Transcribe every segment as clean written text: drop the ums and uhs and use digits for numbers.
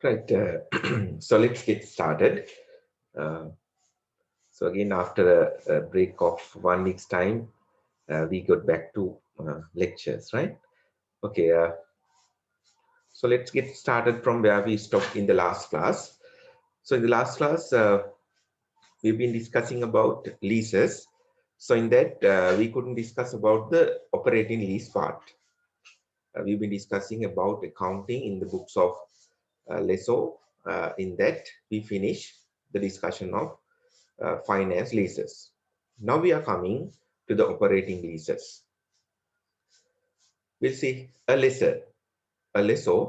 Right. So let's get started. Uh, so again, after a break of 1 week's time, we got back to lectures, right? Okay. So let's get started from where we stopped in the last class. So in the last class, we've been discussing about leases. So in that, we couldn't discuss about the operating lease part. We've been discussing about accounting in the books of Leso. In that, we finish the discussion of finance leases. Now we are coming to the operating leases. We'll see a lessor. A lessor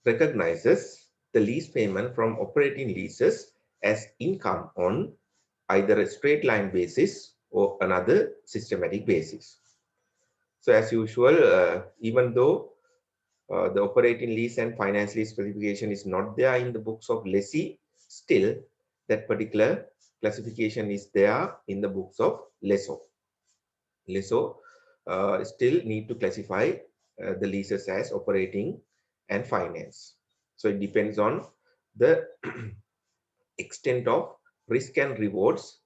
recognizes the lease payment from operating leases as income on either a straight line basis or another systematic basis. So as usual, even though the operating lease and finance lease classification is not there in the books of lessee, still that particular classification is there in the books of lessor. Lessor still need to classify the leases as operating and finance. So it depends on the extent of risk and rewards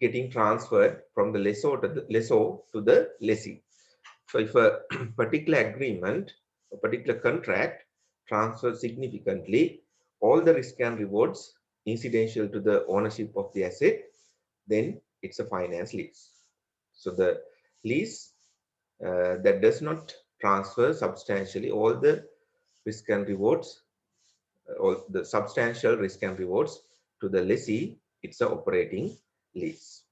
getting transferred from the lessor to the lessee. So if a particular agreement, a particular contract transfers significantly all the risk and rewards incidental to the ownership of the asset, then it's a finance lease. So the lease that does not transfer substantially all the risk and rewards, all the substantial risk and rewards to the lessee, it's an operating lease.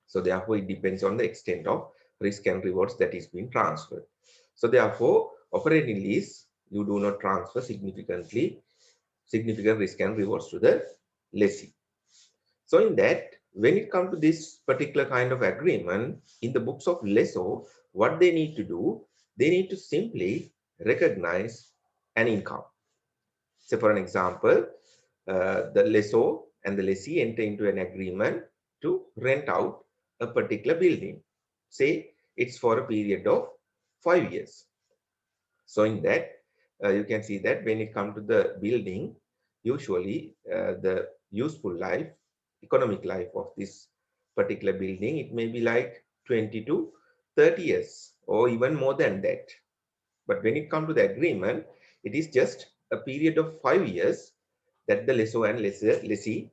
So therefore, it depends on the extent of risk and rewards that is being transferred. So therefore, operating lease, you do not transfer significant risk and rewards to the lessee. So in that, when it comes to this particular kind of agreement, in the books of lessor, what they need to do, they need to simply recognize an income. So for an example, the lessor and the lessee enter into an agreement to rent out a particular building. Say it's for a period of 5 years. So in that, you can see that when it comes to the building, usually the useful life, economic life of this particular building, it may be like 20 to 30 years or even more than that. But when it comes to the agreement, it is just a period of 5 years that the lessor and lessee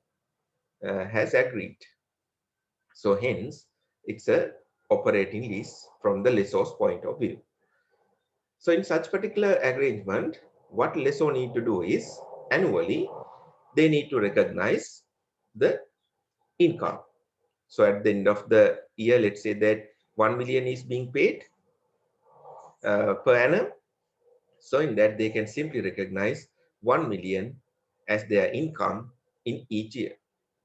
has agreed. So hence, it's a operating lease from the lessor's point of view. So in such particular arrangement, what lessor need to do is annually, they need to recognize the income. So at the end of the year, let's say that 1 million is being paid per annum. So in that, they can simply recognize 1 million as their income in each year.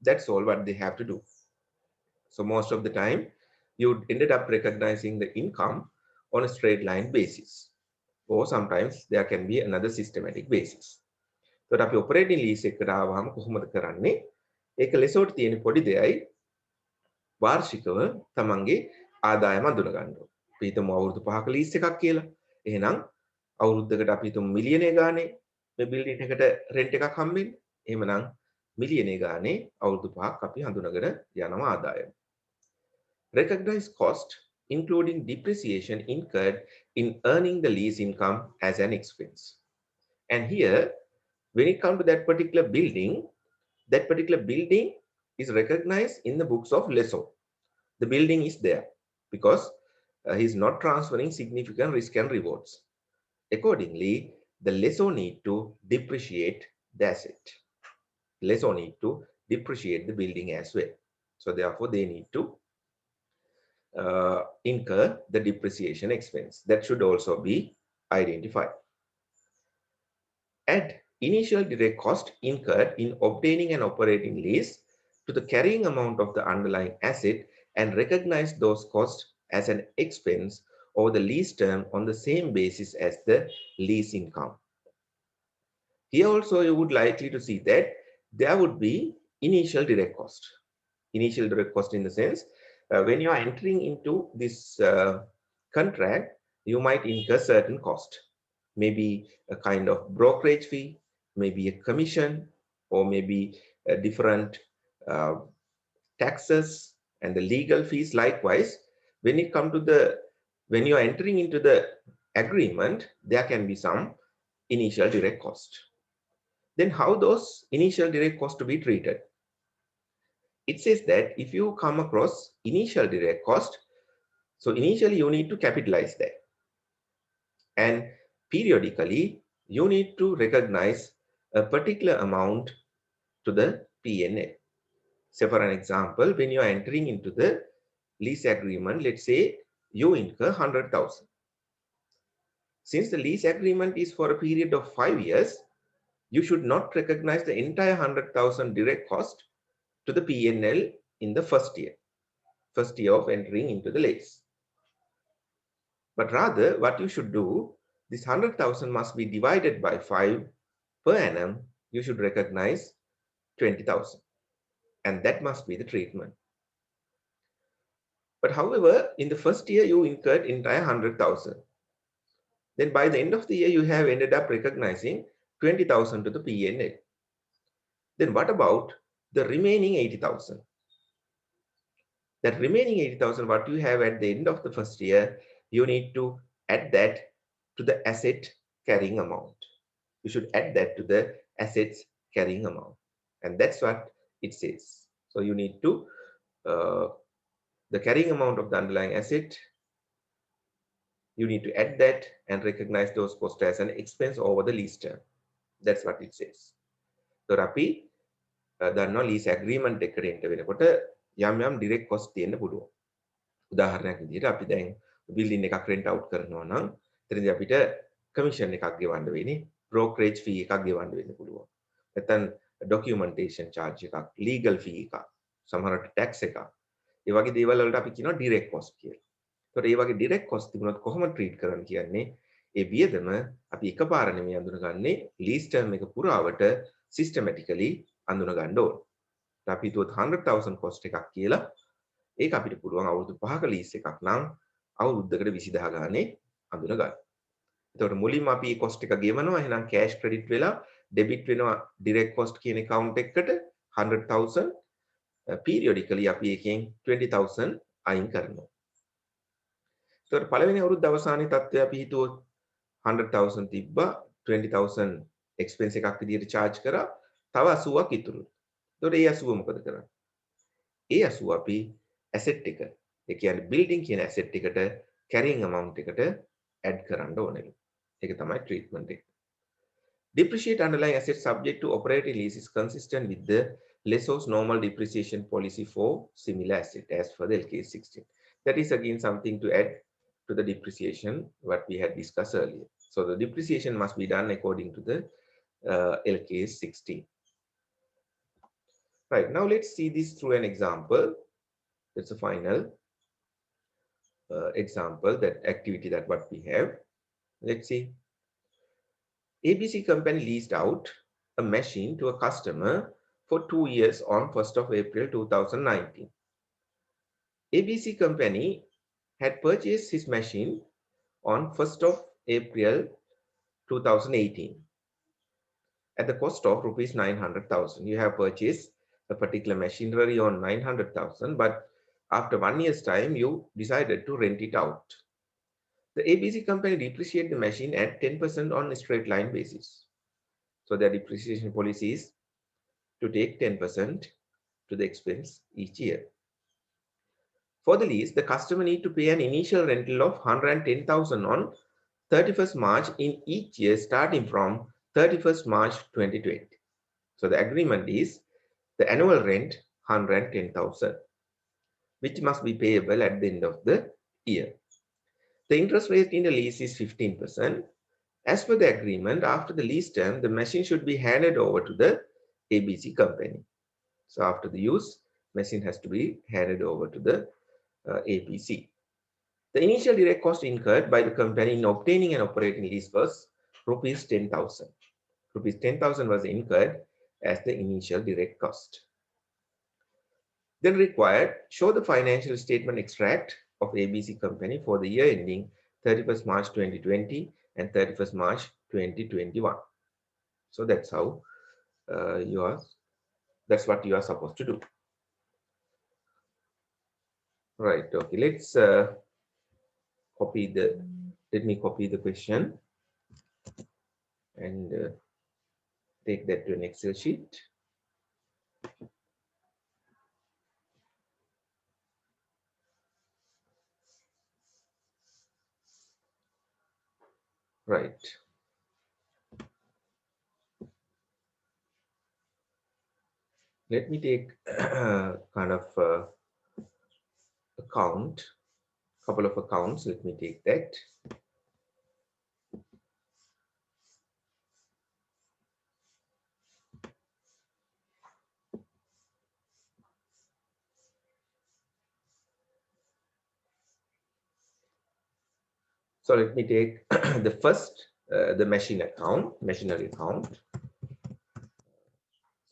That's all what they have to do. So most of the time, you ended up recognizing the income on a straight line basis. Or sometimes there can be another systematic basis. So අපි operating lease එකට ආවම කොහොමද කරන්නේ? ඒක ලෙසෝට තියෙන පොඩි දෙයයි වාර්ෂිකව තමන්ගේ ආදායම අඳුන ගන්න ඕනේ. අපි හිතමු අවුරුදු 5ක ලීස් එකක් කියලා. එහෙනම් අවුරුද්දකට අපි හිතමු මිලියනය ගානේ මේ බිල්ඩින් එකට රෙන්ට් එකක් හම්බෙන්නේ. එහෙමනම් මිලියනය ගානේ අවුරුදු 5ක් අපි හඳුනගෙන යනවා ආදායම. Recognize cost including depreciation incurred in earning the lease income as an expense. And here, when it comes to that particular building is recognized in the books of lessor. The building is there because he's not transferring significant risk and rewards. Accordingly, the lessor need to depreciate the asset. Lessor need to depreciate the building as well. So therefore, they need to incur the depreciation expense. That should also be identified. Add initial direct cost incurred in obtaining an operating lease to the carrying amount of the underlying asset and recognize those costs as an expense over the lease term on the same basis as the lease income. Here also you would likely to see that there would be initial direct cost. Initial direct cost in the sense, when you are entering into this contract, you might incur certain cost. Maybe a kind of brokerage fee, maybe a commission, or maybe a different uh, taxes and the legal fees. Likewise, when it comes to when you are entering into the agreement, there can be some initial direct cost. Then how those initial direct costs to be treated? It says that if you come across initial direct cost, so initially you need to capitalize that. And periodically, you need to recognize a particular amount to the P&L. So for an example, when you are entering into the lease agreement, let's say you incur 100,000. Since the lease agreement is for a period of 5 years, you should not recognize the entire 100,000 direct cost to the P&L in the first year of entering into the lease. But rather, what you should do, this 100,000 must be divided by 5 per annum. You should recognize 20,000, and that must be the treatment. But however, in the first year, you incurred entire 100,000. Then by the end of the year, you have ended up recognizing 20,000 to the P&L. Then what about the remaining 80,000? That remaining 80,000, what you have at the end of the first year, you need to add that to the asset carrying amount. You should add that to the assets carrying amount. And that's what it says. So you need to, the carrying amount of the underlying asset, you need to add that and recognize those costs as an expense over the lease term. That's what it says. So අපි දන්නවා lease agreement එකට එන්න වෙනකොට යම් direct cost තියෙන්න පුළුවන්. උදාහරණයක් විදිහට අපි දැන් building එකක් rent out කරනවා නම් එතනදී අපිට commission එකක් ගෙවන්න වෙන්නේ, brokerage fee එකක් ගෙවන්න වෙන්න පුළුවන්. නැත්නම් documentation charge එකක්, legal fee එකක්, සමහරවිට tax එකක්. ඒ වගේ දේවල් වලට අපි කියනවා direct cost කියලා. ඒතකොට ඒ වගේ direct cost තිබුණොත් කොහොමද treat කරන්න කියන්නේ? ඒ වියදම අපි එකපාර නෙමෙයි අඳුනගන්නේ, lease term එක පුරාවට systematically අඳුන ගන්න ඕන. අපි හිතුවොත් 100,000 cost එකක් කියලා ඒක අපිට පුළුවන් අවුරුදු 5ක ලීස් එකක් නම් අවුරුද්දකට 20000 ගානේ අඳුන ගන්න. එතකොට මුලින්ම අපි මේ cost එක ගෙවනවා, එහෙනම් cash credit වෙලා debit වෙනවා direct cost කියන account එකකට 100,000. periodically අපි එකෙන් 20,000 අයින් කරනවා. එතකොට පළවෙනි අවුරුද්ද අවසානයේ තත්ත්වය අපි හිතුවොත් 100,000 තිබ්බා, 20,000 expense එකක් විදිහට charge කරා, තව 80ක් ඉතුරු. එතකොට ඒ 80 මොකද කරන්නේ? ඒ 80 අපි asset එක, ඒ කියන්නේ building කියන asset එකට carrying amount එකට add කරන්න ඕනේ. ඒක තමයි treatment එක. Depreciate underlying assets subject to operating lease is consistent with the lessor's normal depreciation policy for similar asset as per the LK 16. That is again something to add to the depreciation what we had discussed earlier. So the depreciation must be done according to the LK 16. Right, now let's see this through an example. That's a final example, that activity that what we have. Let's see. ABC company leased out a machine to a customer for 2 years on 1st of April 2019. ABC company had purchased his machine on 1st of April 2018 at the cost of rupees 900,000. You have purchased a particular machinery on 900,000, but after 1 year's time, you decided to rent it out. The ABC company depreciated the machine at 10% on a straight line basis. So their depreciation policy is to take 10% to the expense each year. For the lease, the customer need to pay an initial rental of 110,000 on 31st March in each year starting from 31st March 2020. So the agreement is the annual rent 110,000, which must be payable at the end of the year. The interest rate in the lease is 15%. As per the agreement, after the lease term, the machine should be handed over to the ABC company. So after the use, machine has to be handed over to the ABC. The initial direct cost incurred by the company in obtaining and operating lease was rupees 10,000. Rupees 10,000 was incurred as the initial direct cost. Then required, show the financial statement extract of ABC company for the year ending 31st March 2020 and 31st March 2021. So that's how that's what you are supposed to do. Right. Okay. Let me copy the question and take that to an Excel sheet. Right. Let me take kind of couple of accounts. Let me take that. So let me take the first, the machinery account.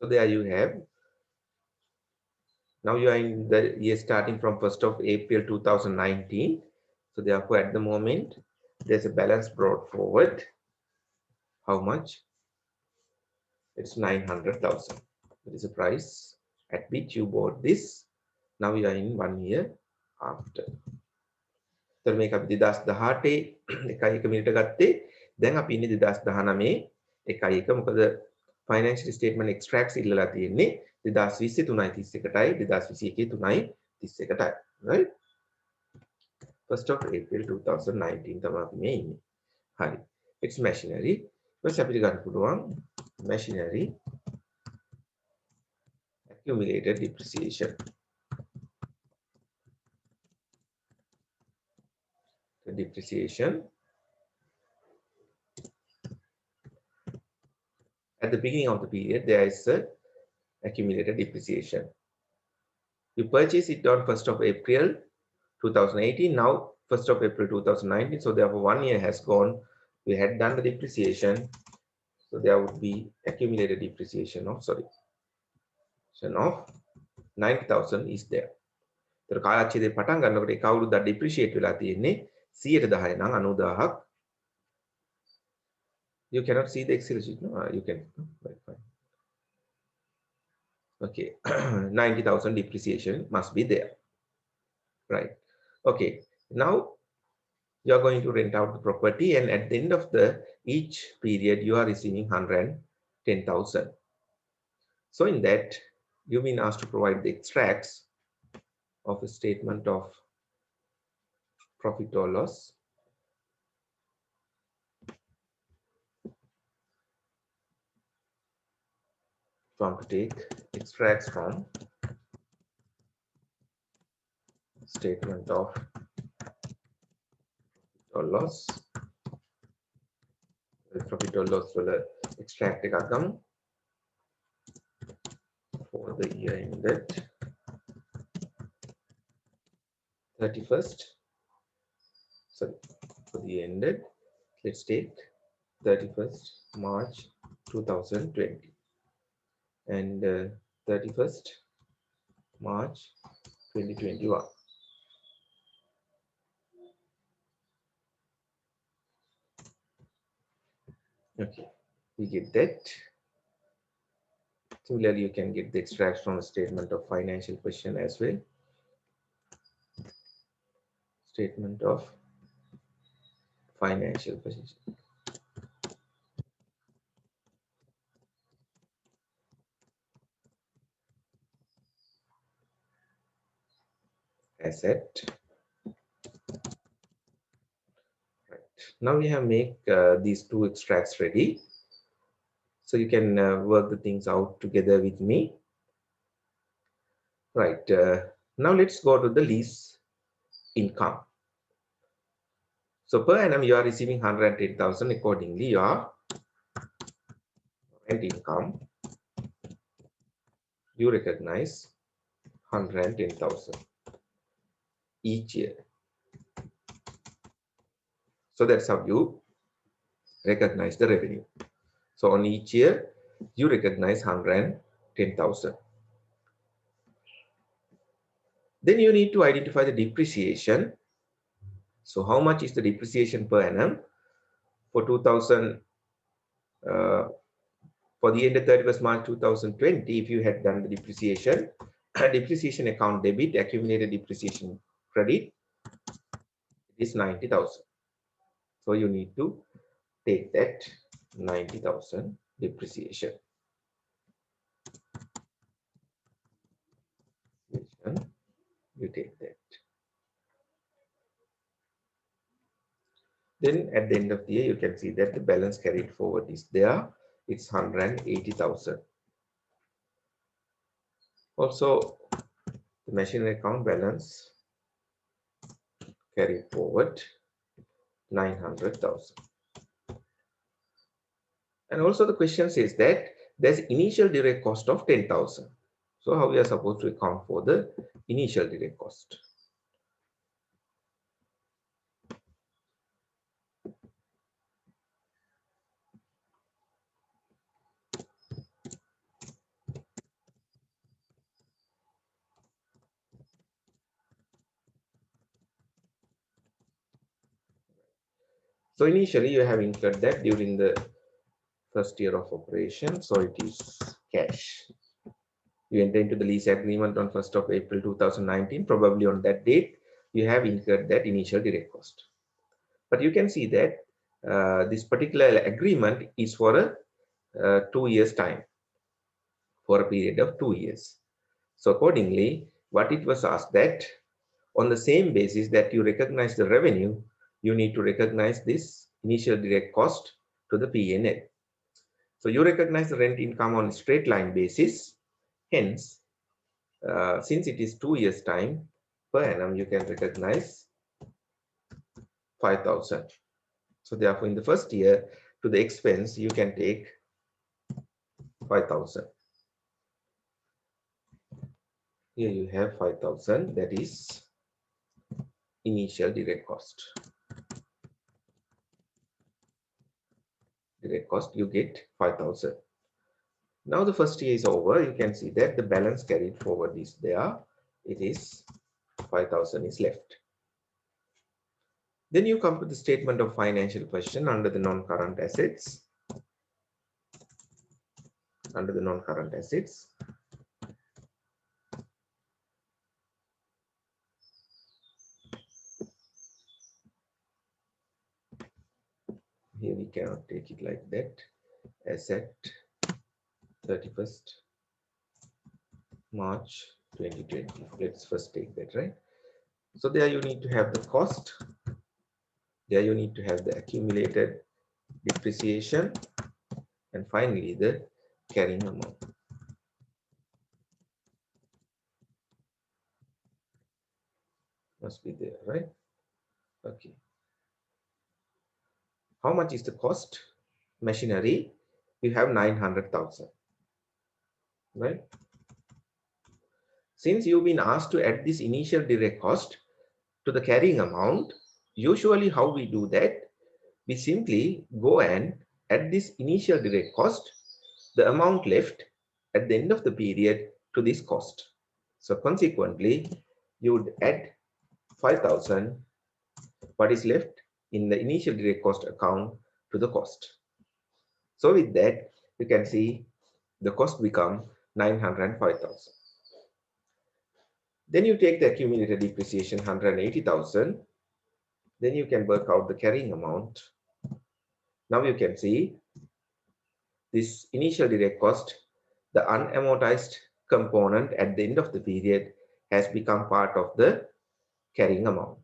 So there you have. Now you are in the year starting from 1st of April 2019. So therefore, at the moment, there's a balance brought forward. How much? It's 900,000. That is the price at which you bought this. Now you are in 1 year after. So මේක අපි 2018 1 minute ගත්තේ. දැන් අපි ඉන්නේ 2019 1 මොකද financial statement extracts ඉල්ලලා තියෙන්නේ 2020 3.31ටයි 2021 3.31ටයි. Right? 1st of April 2019 තමයි අපි මේ ඉන්නේ. හරි. It's machinery. ඊට අපිට ගන්න පුළුවන් machinery accumulated depreciation. The depreciation at the beginning of the period, there is a accumulated depreciation. You purchase it on 1st of April 2018, now 1st of April 2019, so therefore 1 year has gone. We had done the depreciation, so there would be accumulated depreciation of 90,000 is there. So කාලච්ඡේදයේ පටන් ගන්නකොට ඒක අවුරුද්දක් depreciate වෙලා තියෙන්නේ 110 නම් 90,000ක්. You cannot see the Excel sheet, no? You can. Right, fine. Okay, 90,000 depreciation must be there. Right. Okay. Now you are going to rent out the property, and at the end of each period, you are receiving 110,000. So in that, you've been asked to provide the extracts of a statement of profit or loss. From to take extracts from statement of or loss. Profit or loss will extract account for the year ended 31st. Sorry, for the year ended. Let's take 31st March 2020 and 31st March 2021. Okay, we get that. Similarly, you can get the extracts from a statement of financial position as well. Statement of financial position. Asset. Right. Now we have make these two extracts ready. So you can work the things out together with me. Right. Now let's go to the lease income. So per annum you are receiving 110,000. Accordingly, your rent income you recognize 110,000 each year. So that's how you recognize the revenue. So on each year you recognize 110,000. Then you need to identify the depreciation. So how much is the depreciation per annum for 2019 For the end of 31st March 2020, if you had done the depreciation, depreciation account debit, accumulated depreciation credit, it is 90,000. So you need to take that 90,000 depreciation. You take that. Then at the end of the year, you can see that the balance carried forward is there. It's 180,000. Also, the machinery account balance carried forward 900,000. And also the question says that there's initial direct cost of 10,000. So how we are supposed to account for the initial direct cost? So initially you have incurred that during the first year of operation. So it is cash. You enter into the lease agreement on 1st of April 2019. Probably on that date, you have incurred that initial direct cost. But you can see that this particular agreement is for a 2 years time, for a period of 2 years. So accordingly, what it was asked that on the same basis that you recognize the revenue, you need to recognize this initial direct cost to the P&L. So you recognize the rent income on a straight line basis. Hence, since it is 2 years time per annum, you can recognize 5,000. So therefore, in the first year, to the expense, you can take 5,000. Here you have 5,000, that is initial direct cost. Direct cost, you get 5,000. Now the first year is over, you can see that the balance carried forward is there. It is 5,000 is left. Then you come to the statement of financial position under the non-current assets. Under the non-current assets, here we cannot take it like that. Asset 31st March 2020. Let's first take that, right? So there you need to have the cost. There you need to have the accumulated depreciation, and finally the carrying amount. Must be there, right? Okay. How much is the cost? Machinery, you have 900,000, right? Since you've been asked to add this initial direct cost to the carrying amount, usually how we do that, we simply go and add this initial direct cost, the amount left at the end of the period, to this cost. So consequently, you would add 5,000, what is left in the initial direct cost account, to the cost. So with that, you can see the cost become 905,000. Then you take the accumulated depreciation 180,000. Then you can work out the carrying amount. Now you can see this initial direct cost, the unamortized component at the end of the period, has become part of the carrying amount.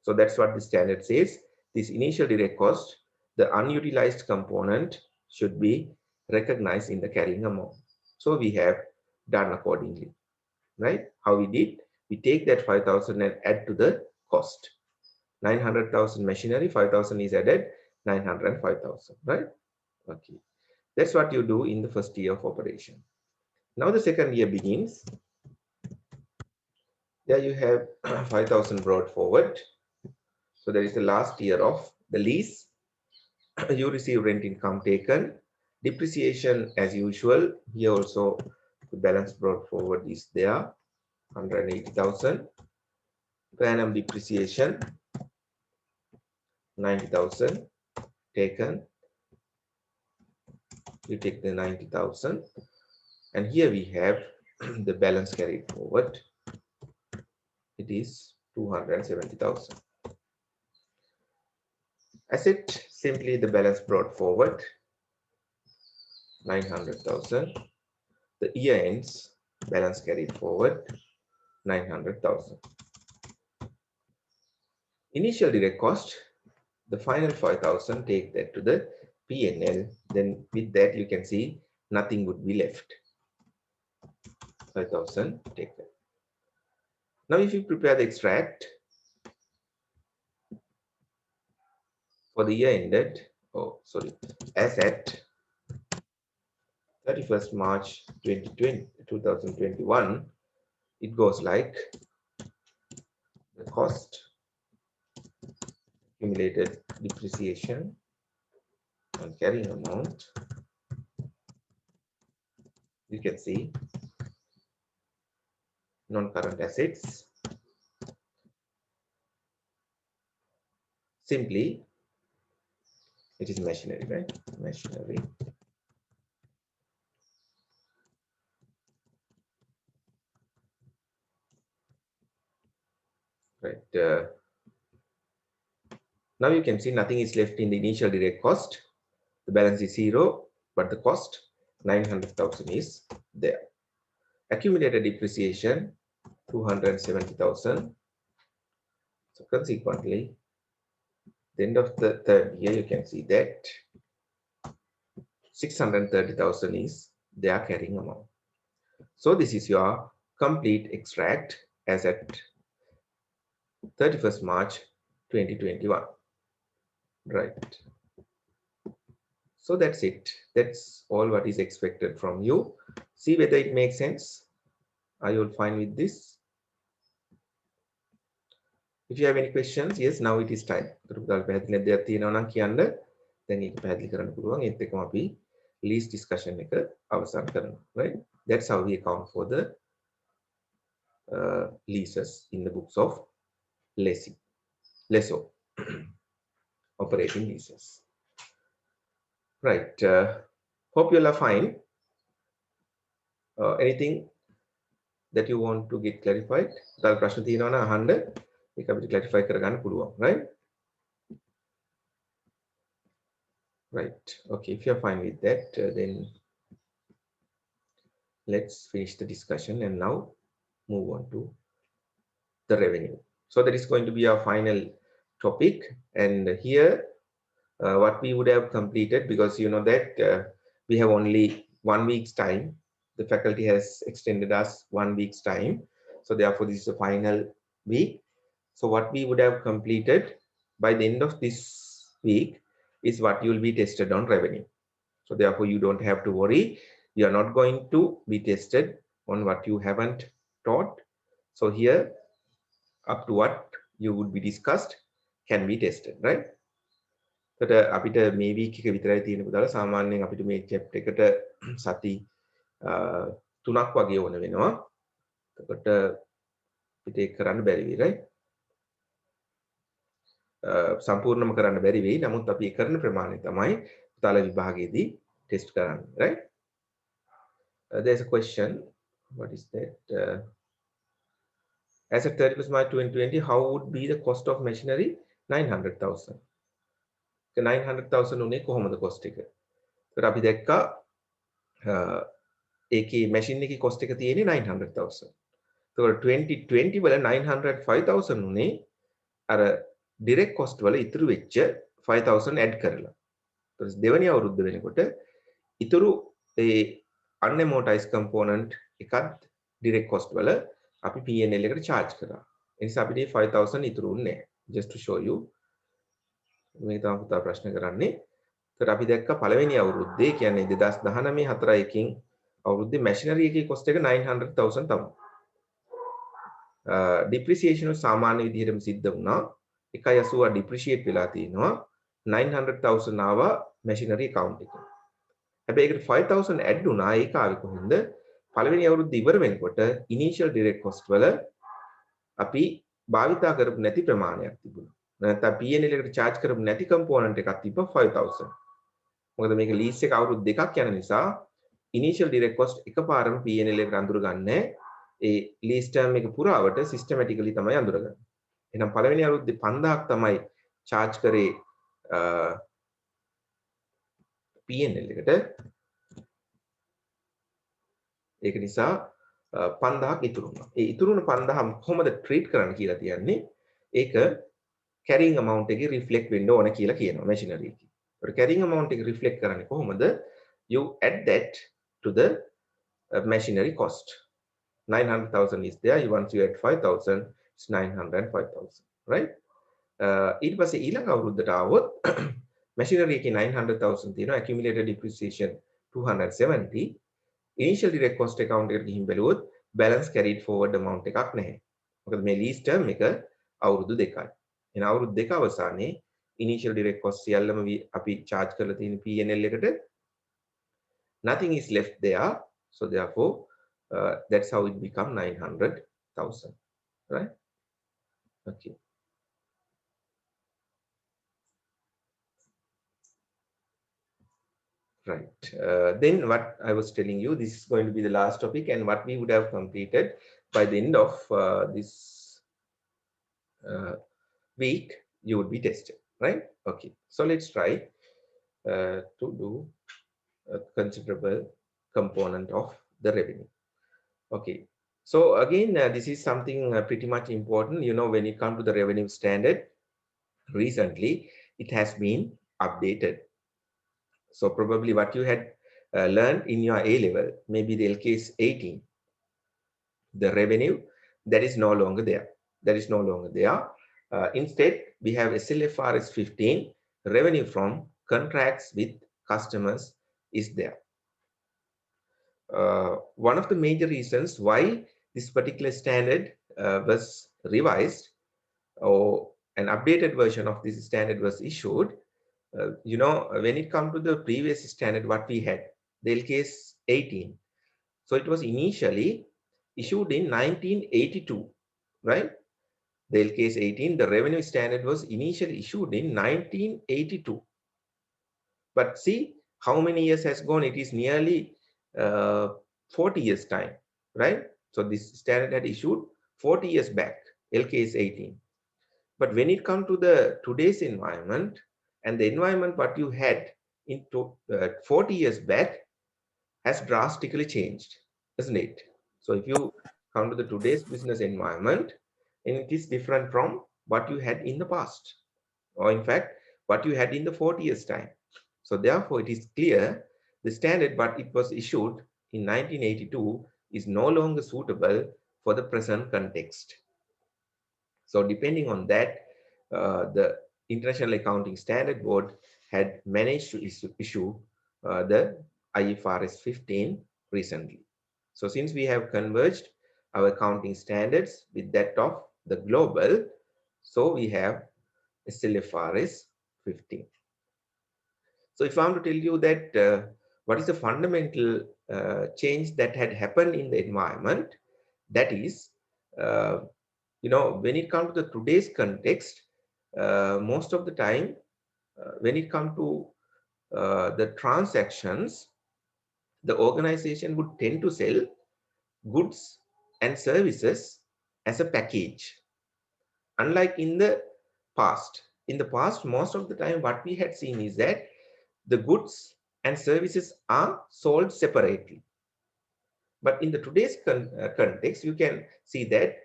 So that's what the standard says. This initial direct cost, the unutilized component, should be recognized in the carrying amount. So we have done accordingly, right? How we did? We take that 5,000 and add to the cost. 900,000 machinery, 5,000 is added, 905,000, right? Okay. That's what you do in the first year of operation. Now the second year begins. There you have 5,000 brought forward. So there is the last year of the lease. You receive rent income taken. Depreciation as usual. Here also the balance brought forward is there, 180,000. Per annum depreciation, 90,000 taken. You take the 90,000, and here we have the balance carried forward. It is 270,000. Asset, simply the balance brought forward, 900,000. The year ends, balance carried forward, 900,000. Initial direct cost, the final 5,000, take that to the P&L. Then with that, you can see nothing would be left. 5,000, take that. Now, if you prepare the extract for the year ended, as at 31st March 2021, it goes like the cost, accumulated depreciation and carrying amount. You can see non-current assets. Simply, it is machinery, right? Machinery. Right. Now you can see nothing is left in the initial direct cost. The balance is 0, but the cost 900,000 is there. Accumulated depreciation 270,000. So consequently, the end of the third year, you can see that 630,000 is their carrying amount. So this is your complete extract as at 31st March 2021. Right. So that's it. That's all what is expected from you. See whether it makes sense. Are you all fine with this? If you have any questions, yes, now it is time. Lease discussion right? That's how we account for the leases in the books of lessor operating leases. Right. Hope you all are fine. Anything that you want to get clarified? Tal ප්‍රශ්න තියෙනවා නම් අහන්න. ඒක අපිට clarify කරගන්න පුළුවන්, right? Right. Okay. If you are fine with that, then let's finish the discussion and now move on to the revenue. So that is going to be our final topic. And here, what we would have completed, because you know that we have only 1 week's time. The faculty has extended us 1 week's time. So therefore, this is the final week. So what we would have completed by the end of this week is what you will be tested on revenue. So therefore, you don't have to worry. You are not going to be tested on what you haven't taught. So here, up to what you would be discussed can be tested, right? So අපිට මේ week එක විතරයි තියෙන පුතාලා සාමාන්‍යයෙන් අපිට මේ chapter එකට සති 3ක් වගේ ඕන වෙනවා. එතකොට අපිට ඒක කරන්න බැරි වෙයි, right? සම්පූර්ණම කරන්න බැරි වෙයි. නමුත් අපි ඒ කරන ප්‍රමාණය තමයි පුතාලා විභාගයේදී ටෙස්ට් කරන්නේ, right? There's a question. What is that? As of 31st March 2020, how would be the cost of machinery? 900,000. 900,000 උනේ කොහොමද cost එක? ඒකට අපි දැක්කා ඒකේ machine එකේ cost එක තියෙන්නේ 900,000. ඒකට 2020 වල 905,000 උනේ අර direct cost වල ඉතුරු වෙච්ච 5,000 add කරලා. ඊට දෙවෙනි අවුරුද්ද වෙනකොට ඉතුරු ඒ unamortized component එකත් direct cost වල අපි P&L එකට charge කරා. ඒ නිසා අපිට 5,000 ඉතුරු උන්නේ නැහැ. Just to show you. මේ තමයි පුතා ප්‍රශ්න කරන්නේ. ඒතර අපි දැක්ක පළවෙනි අවුරුද්දේ කියන්නේ 2019 4/1කින් අවුරුද්දේ machinery එකේ cost එක 900,000 තමයි. depreciation සාමාන්‍ය විදිහටම සිද්ධ වුණා. 1.80 depreciate වෙලා තිනවා. 900,000 ආවා machinery account එකේ. හැබැයි ඒකට 5,000 add වුණා. ඒක ආවේ කොහෙන්ද? පළවෙනි අවුරුද්ද ඉවර වෙනකොට initial direct cost වල අපි භාවිතා කරපු නැති ප්‍රමාණයක් තිබුණා. නැත්නම් P&L එකට charge කරපු නැති component එකක් තිබ්බා 5,000. මොකද මේක ලීස් එක අවුරුදු දෙකක් යන නිසා initial direct cost එකපාරම P&L එකට අඳුරගන්නේ ඒ ලීස් ටර්ම් එක පුරාවට සිස්ටමැටිකලි තමයි අඳුරගන්නේ. එහෙනම් පළවෙනි අවුරුද්දේ 5000ක් තමයි charge කරේ P&L එකට. ඒක නිසා 5000ක් ඉතුරු වුණා. ඒ ඉතුරු වුණ 5000 කොහොමද ට්‍රීට් කරන්න කියලා තියන්නේ. ඒක carrying amount එකේ reflect වෙන්න ඕන කියලා කියනවා machinery එකේ. ඒකට carrying amount එක reflect කරන්නේ කොහොමද? You add that to the machinery cost. 900,000 is there. Once you add 5,000, it's 905,000, right? ඊට පස්සේ ඊළඟ අවුරුද්දට ආවොත් machinery එකේ 900,000 තියෙනවා, accumulated depreciation 270. initial direct cost account එකට ගිහින් බැලුවොත් balance carried forward amount එකක් නැහැ. මොකද මේ lease term එක අවුරුදු දෙකයි. එහෙනම් අවුරුදු දෙක අවසානයේ initial direct cost සියල්ලම අපි charge කරලා තියෙන P&L එකට nothing is left there. So therefore that's how it become 900,000, right? Okay. Right. Then what I was telling you, this is going to be the last topic, and what we would have completed by the end of this week, you would be tested, right? Okay. So let's try to do a considerable component of the revenue. Okay. So again, this is something pretty much important. You know, when it comes to the revenue standard, recently it has been updated. So probably what you had learned in your A level, maybe the LKS 18, the revenue, that is no longer there. That is no longer there. Instead, we have SLFRS 15, revenue from contracts with customers is there. One of the major reasons why this particular standard was revised, or an updated version of this standard was issued. You know, when it comes to the previous standard, what we had, the LKS 18. So it was initially issued in 1982, right? The LKS 18, the revenue standard was initially issued in 1982. But see how many years has gone. It is nearly 40 years time, right? So this standard had issued 40 years back, LKS 18. But when it comes to the today's environment, and the environment what you had in 40 years back has drastically changed, isn't it? So if you come to the today's business environment, and it is different from what you had in the past, or in fact what you had in the 40 years time. So therefore it is clear the standard but it was issued in 1982 is no longer suitable for the present context. So depending on that, the International Accounting Standard Board had managed to issue the IFRS 15 recently. So since we have converged our accounting standards with that of the global, so we have SLFRS 15. So if I want to tell you that what is the fundamental change that had happened in the environment, that is, you know, when it comes to the today's context, most of the time, when it comes to the transactions, the organization would tend to sell goods and services as a package. Unlike in the past. In the past, most of the time, what we had seen is that the goods and services are sold separately. But in the today's context, you can see that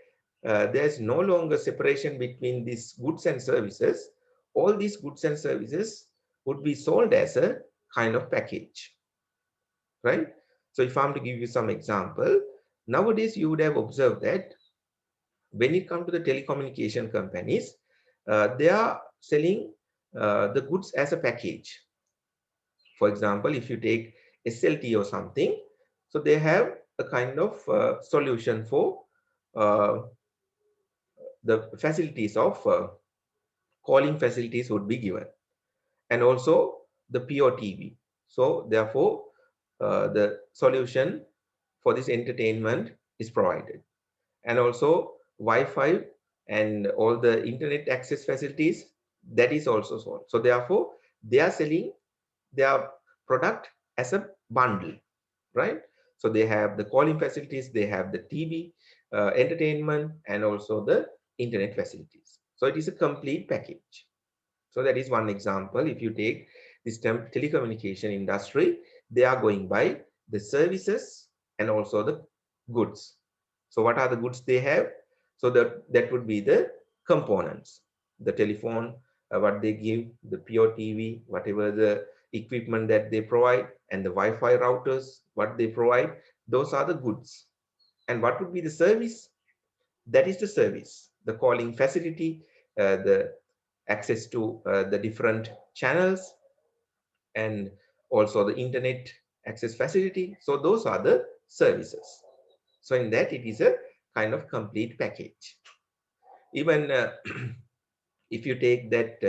there's no longer separation between these goods and services. All these goods and services would be sold as a kind of package, right? So if I'm to give you some example, nowadays you would have observed that when it comes to the telecommunication companies, they are selling the goods as a package. For example, if you take SLT or something, so they have a kind of solution for the facilities of calling facilities would be given, and also the POTV. So therefore, the solution for this entertainment is provided, and also Wi-Fi and all the internet access facilities, that is also sold. So therefore, they are selling their product as a bundle, right? So they have the calling facilities, they have the TV, entertainment, and also the internet facilities. So it is a complete package. So that is one example. If you take this telecommunication industry, they are going by the services and also the goods. So what are the goods they have? So that would be the components, the telephone, what they give, the pure TV, whatever the equipment that they provide, and the Wi-Fi routers, what they provide, those are the goods. And what would be the service? That is the service, the calling facility, the access to the different channels, and also the internet access facility. So those are the services. So in that, it is a kind of complete package. Even if you take that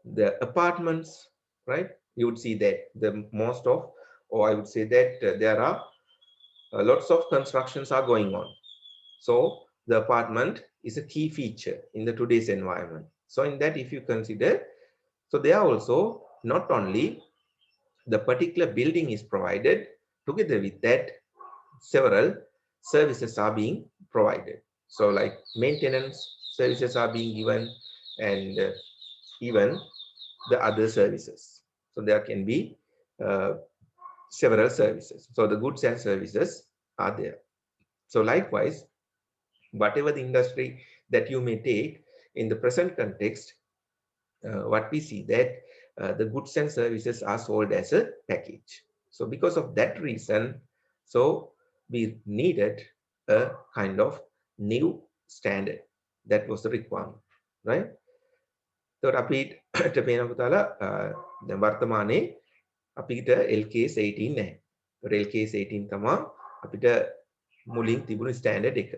the apartments, right, you would see that the most of, or I would say that there are lots of constructions are going on. So the apartment is a key feature in the today's environment. So in that, if you consider, so they are also not only the particular building is provided, together with that, several services are being provided. So like maintenance services are being given, and even the other services. So there can be uh, several services. So the goods and services are there. So likewise, whatever the industry that you may take in the present context, what we see that the goods and services are sold as a package. So because of that reason, so we needed a kind of new standard. That was the requirement, right? So අපිට පේන පුතාලා දැන් වර්තමානයේ අපිට LKS 18 නැහැ. ඒතර LKS 18 තමයි අපිට මුලින් තිබුණු ස්ටෑන්ඩඩ් එක.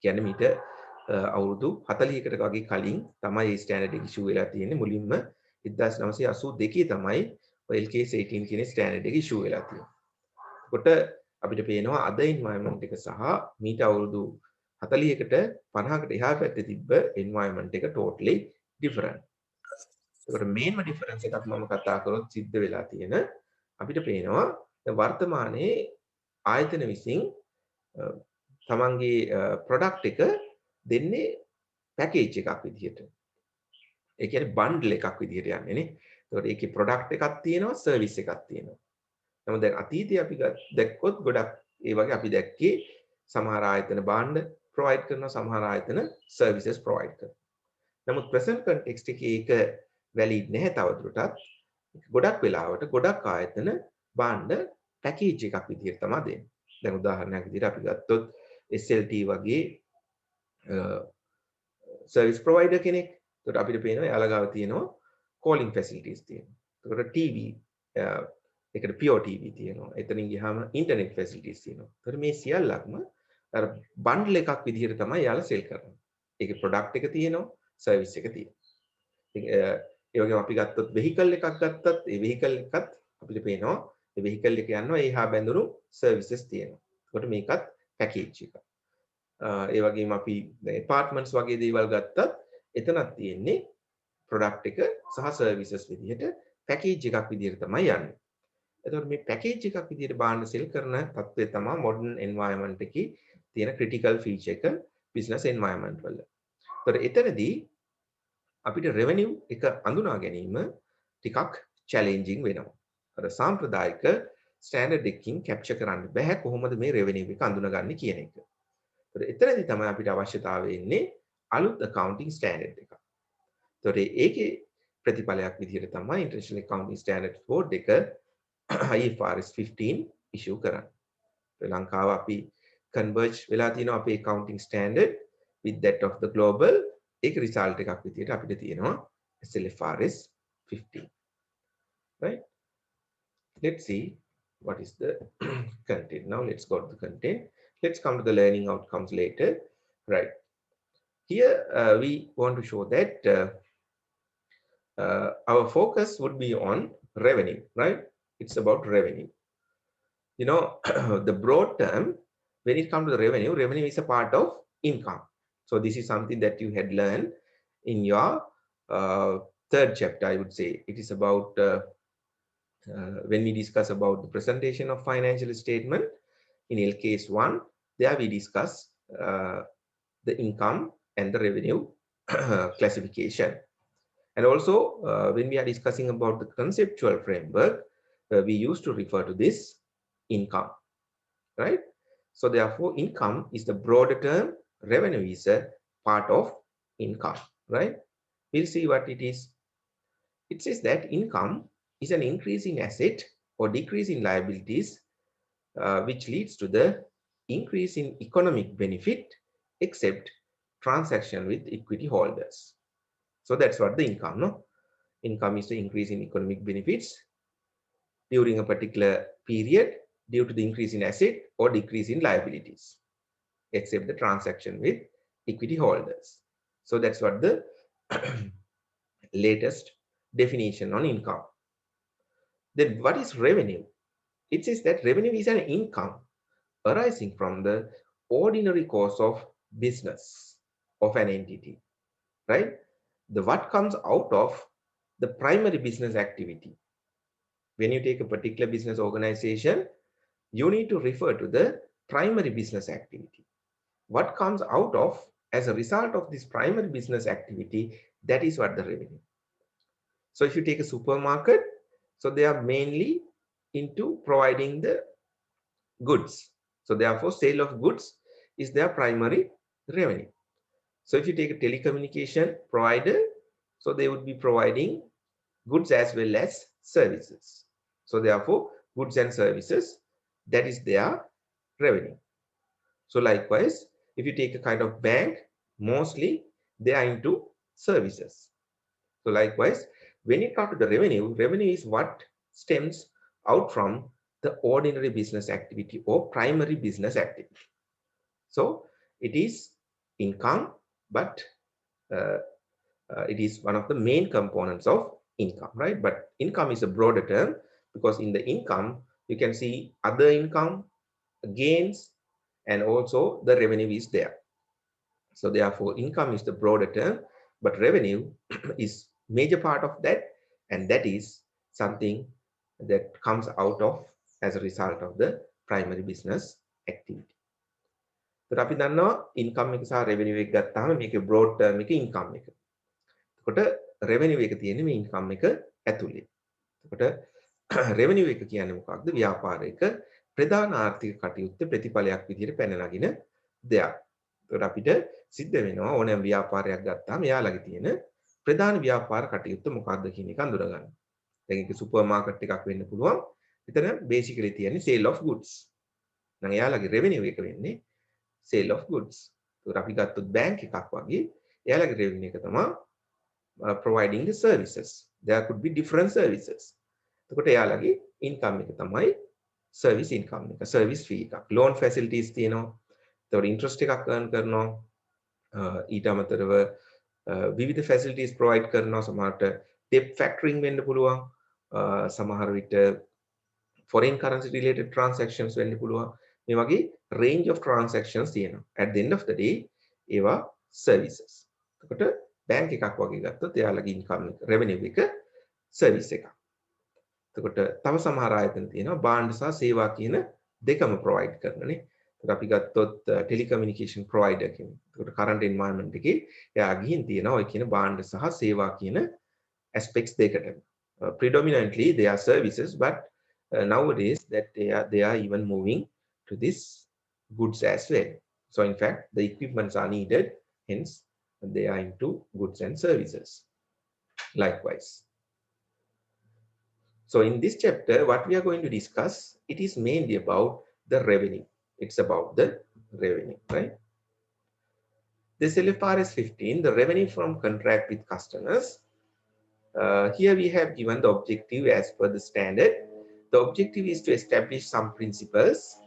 කියන්නේ මීට අවුරුදු 40කට වගේ කලින් තමයි මේ ස්ටෑන්ඩඩ් එක ඉෂුව වෙලා තියෙන්නේ. මුලින්ම 1982 තමයි ඔය LKS 18 කියන ස්ටෑන්ඩඩ් එක ඉෂුව වෙලා තියෙන්නේ. කොට අපිට පේනවා අද එන්වයරන්මන්ට් එක සහ මීට අවුරුදු 40කට 50කට එහා පැත්තේ තිබ්බ එන්වයරන්මන්ට් එක totally different. ඒකට මේන්ම ඩිෆරන්ස් එකක් මම කතා කරොත් සිද්ධ වෙලා තියෙන අපිට පේනවා වර්තමානයේ ආයතන විසින් තමන්ගේ ප්‍රොඩක්ට් එක දෙන්නේ පැකේජ් එකක් විදිහට. ඒ කියන්නේ බන්ඩල් එකක් විදිහට යන්නේ නේ. ඒකට ඒකේ ප්‍රොඩක්ට් එකක් තියෙනවා, සර්විස් එකක් තියෙනවා. නමුත් දැන් අතීතයේ අපි දැක්කොත් ගොඩක් ඒ වගේ අපි දැක්කේ සමහර ආයතන භාණ්ඩ ප්‍රොවයිඩ් කරනවා, සමහර ආයතන සර්විසස් ප්‍රොවයිඩ් කරනවා. නමුත් ප්‍රසන්ට් කන්ටෙක්ස්ට් එකේ ඒක වැලිඩ් නැහැ තවදුරටත්. ගොඩක් වෙලාවට ගොඩක් ආයතන භාණ්ඩ පැකේජ් එකක් විදිහට තමයි දෙන්නේ. දැන් උදාහරණයක් විදිහට අපි ගත්තොත් SLT වගේ සර්විස් ප්‍රොවයිඩර් කෙනෙක්. ඒකට අපිට පේනවා එයාලා ගාව තියෙනවා calling facilities තියෙනවා. ඒකට TV ඒකට pure TV තියෙනවා. එතනින් ගියාම internet facilities තියෙනවා. ඒකට මේ සියල්ලක්ම අර බන්ඩල් එකක් විදිහට තමයි එයාලා සෙල් කරන්නේ. ඒකේ ප්‍රොඩක්ට් එක තියෙනවා, සර්විස් එක තියෙනවා. ඉතින් ඒ වගේම අපි ගත්තොත් vehicle එකක් ගත්තත් ඒ vehicle එකත් අපිට පේනවා ඒ vehicle එක යනවා ඒහා බැඳුණු services තියෙනවා. ඒකට මේකත් package එකක්. ඒ වගේම අපි apartments වගේ දේවල් ගත්තත් එතනක් තියෙන්නේ product එක සහ services විදිහට package එකක් විදිහට තමයි යන්නේ. එතකොට මේ package එකක් විදිහට භාණ්ඩ සෙල් කරන තත්ත්වය තමයි modern environment එකේ තියෙන critical feature එක business environment වල. ඒතකොට එතනදී අපිට revenue එක අඳුනා ගැනීම ටිකක් challenging වෙනවා. අර සාම්ප්‍රදායික standard එකකින් capture කරන්න බෑ කොහොමද මේ revenue එක අඳුනගන්නේ කියන එක. ඒතකොට එතනදී තමයි අපිට අවශ්‍යතාවය එන්නේ අලුත් accounting standard එකක්. ඒතකොට ඒකේ ප්‍රතිඵලයක් විදිහට තමයි International Accounting Standards Board එක IFRS 15 issue කරන්නේ. ලංකාව අපි converge වෙලා තියෙනවා අපේ accounting standard with that of the global. ඒක result එකක් විදිහට අපිට තියෙනවා SLFRS 15. Right? Let's see what is the content. Now let's go to the content. Let's come to the learning outcomes later. Right. Here we want to show that our focus would be on revenue, right? It's about revenue. You know, the broad term, when it comes to the revenue, revenue is a part of income. So this is something that you had learned in your third chapter, I would say. It is about when we discuss about the presentation of financial statement in L case 1, there we discuss the income and the revenue classification. And also, when we are discussing about the conceptual framework, we used to refer to this income, right? So therefore, income is the broader term, revenue is a part of income, right? We'll see what it is. It says that income is an increase in asset or decrease in liabilities, which leads to the increase in economic benefit, except transaction with equity holders. So that's what the income, no? Income is the increase in economic benefits during a particular period due to the increase in asset or decrease in liabilities, except the transaction with equity holders. So that's what the latest definition on income. Then what is revenue? It says that revenue is an income arising from the ordinary course of business of an entity, right? The what comes out of the primary business activity. When you take a particular business organization, you need to refer to the primary business activity. What comes out of as a result of this primary business activity, that is what the revenue. So if you take a supermarket, so they are mainly into providing the goods. So therefore, sale of goods is their primary revenue. So if you take a telecommunication provider, so they would be providing goods as well as services. So therefore, goods and services, that is their revenue. So likewise, if you take a kind of bank, mostly they are into services. So likewise, when you come to the revenue, revenue is what stems out from the ordinary business activity or primary business activity. So it is income, but uh, it is one of the main components of income, right? But income is a broader term because in the income, you can see other income, gains, and also the revenue is there. So therefore, income is the broader term, but revenue is major part of that, and that is something that comes out of as a result of the primary business activity. So අපි දන්නවා income එක සහ revenue එක ගත්තාම මේකේ broad term එක income එක. එතකොට revenue එක තියෙන්නේ මේ income එක ඇතුලේ. එතකොට revenue එක කියන්නේ මොකක්ද? ව්‍යාපාරයක ප්‍රධාන ආර්ථික කටයුත්ත ප්‍රතිඵලයක් විදිහට පැන නගින දෙයක්. එතකොට අපිට සිද්ධ වෙනවා ඕනෑම ව්‍යාපාරයක් ගත්තාම එයාලගේ තියෙන ප්‍රධාන ව්‍යාපාර කටයුත්ත මොකක්ද කියන එක අඳුරගන්න. දැන් ඒක සුපර් මාකට් එකක් වෙන්න පුළුවන්. එතන basically තියෙන්නේ sale of goods. නම් එයාලගේ revenue එක වෙන්නේ sale of goods. එතකොට අපි ගත්තොත් bank එකක් වගේ එයාලගේ revenue එක තමයි providing the services. There could be different services. එතකොට එයාලගේ income එක තමයි service income එක, service fee එකක්. loan facilities තියෙනවා. එතකොට interest එකක් earn කරනවා. ඊට අමතරව විවිධ facilities provide කරනවා. සමහරට debt factoring වෙන්න පුළුවන්. සමහර විට foreign currency related transactions වෙන්න පුළුවන්. මේ වගේ range of transactions තියෙනවා. At the end of the day, ඒවා services. එතකොට bank එකක් වගේ ගත්තොත් එයාලගේ income එක, revenue එක service එකක්. එතකොට තව සමහර ආයතන තියෙනවා භාණ්ඩ සහ සේවා කියන දෙකම provide කරනනේ. එතකොට අපි ගත්තොත් telecommunication provider කෙනෙක්. එතකොට current environment එකේ එයා ගිහින් තියෙනවා ඔය කියන භාණ්ඩ සහ සේවා කියන aspects දෙකට. Predominantly they are services, but nowadays that they are even moving to this goods as well. So in fact, the equipments are needed, hence they are into goods and services. Likewise. So in this chapter, what we are going to discuss, it is mainly about the revenue. It's about the revenue, right? This SLFRS 15, the revenue from contract with customers. Here we have given the objective as per the standard. The objective is to establish some principles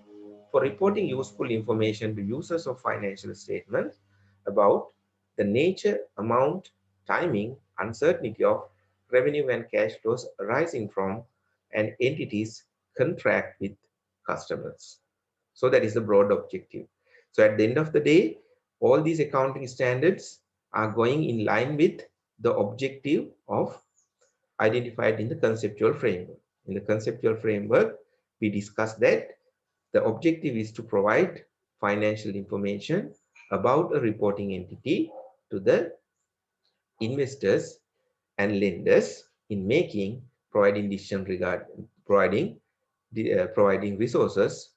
for reporting useful information to users of financial statements about the nature, amount, timing, uncertainty of revenue and cash flows arising from an entity's contract with customers. So that is the broad objective. So at the end of the day, all these accounting standards are going in line with the objective of identified in the conceptual framework. In the conceptual framework, we discussed that the objective is to provide financial information about a reporting entity to the investors and lenders in making providing decision regard providing resources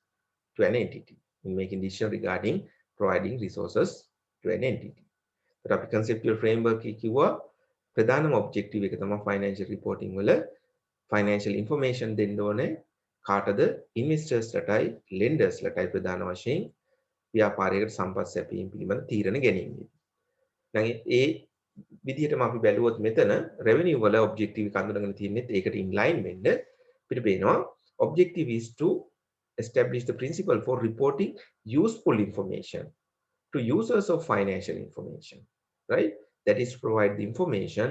to an entity, in making decision regarding providing resources to an entity. But අපි conceptual framework කිව්වා ප්‍රධානම objective එක තමයි financial reporting වල financial information දෙන්න ඕනේ කාටද investors ලටයි lenders ලටයි ප්‍රධාන වශයෙන් ව්‍යාපාරයකට සම්පත් සැපයීම පිළිබඳ තීරණ ගැනීම. දැන් ඒ විදිහටම අපි බැලුවොත් මෙතන revenue වල objective එක අඳුනගෙන තියෙන්නේ ඒකට inline වෙන්න අපිට පේනවා objective is to establish the principle for reporting useful information to users of financial information, right? That is to provide the information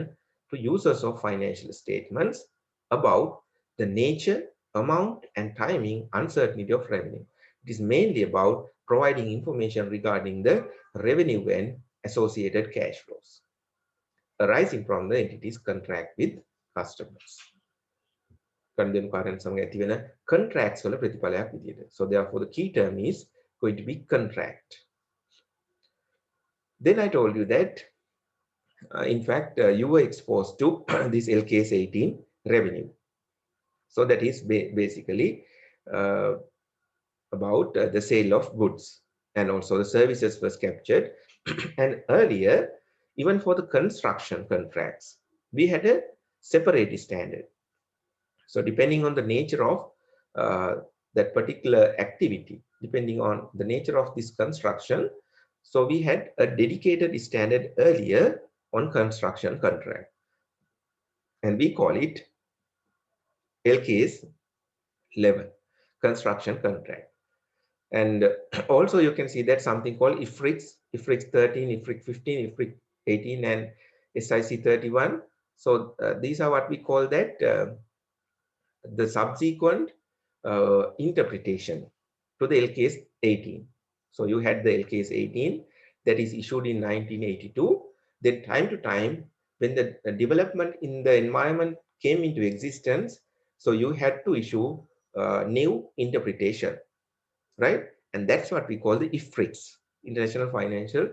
to users of financial statements about the nature, amount, and timing uncertainty of revenue. It is mainly about providing information regarding the revenue and associated cash flows arising from the entity's contract with customers. Contracts වල ප්‍රතිඵලයක් විදියට. So therefore the key term is going to be contract. Then I told you that in fact you were exposed to this LKS 18 revenue. So that is basically about the sale of goods, and also the services was captured. And earlier, even for the construction contracts, we had a separate standard. So depending on the nature of that particular activity, depending on the nature of this construction, so we had a dedicated standard earlier on construction contract, and we call it LKS 11, construction contract. And also you can see that something called IFRIX 13, IFRIC 15, IFRIC 18, and SIC 31. So these are what we call that the subsequent interpretation to the LKS 18. So you had the LKS 18 that is issued in 1982. Then time to time, when the development in the environment came into existence, so you had to issue new interpretation, right? And that's what we call the IFRIX, International Financial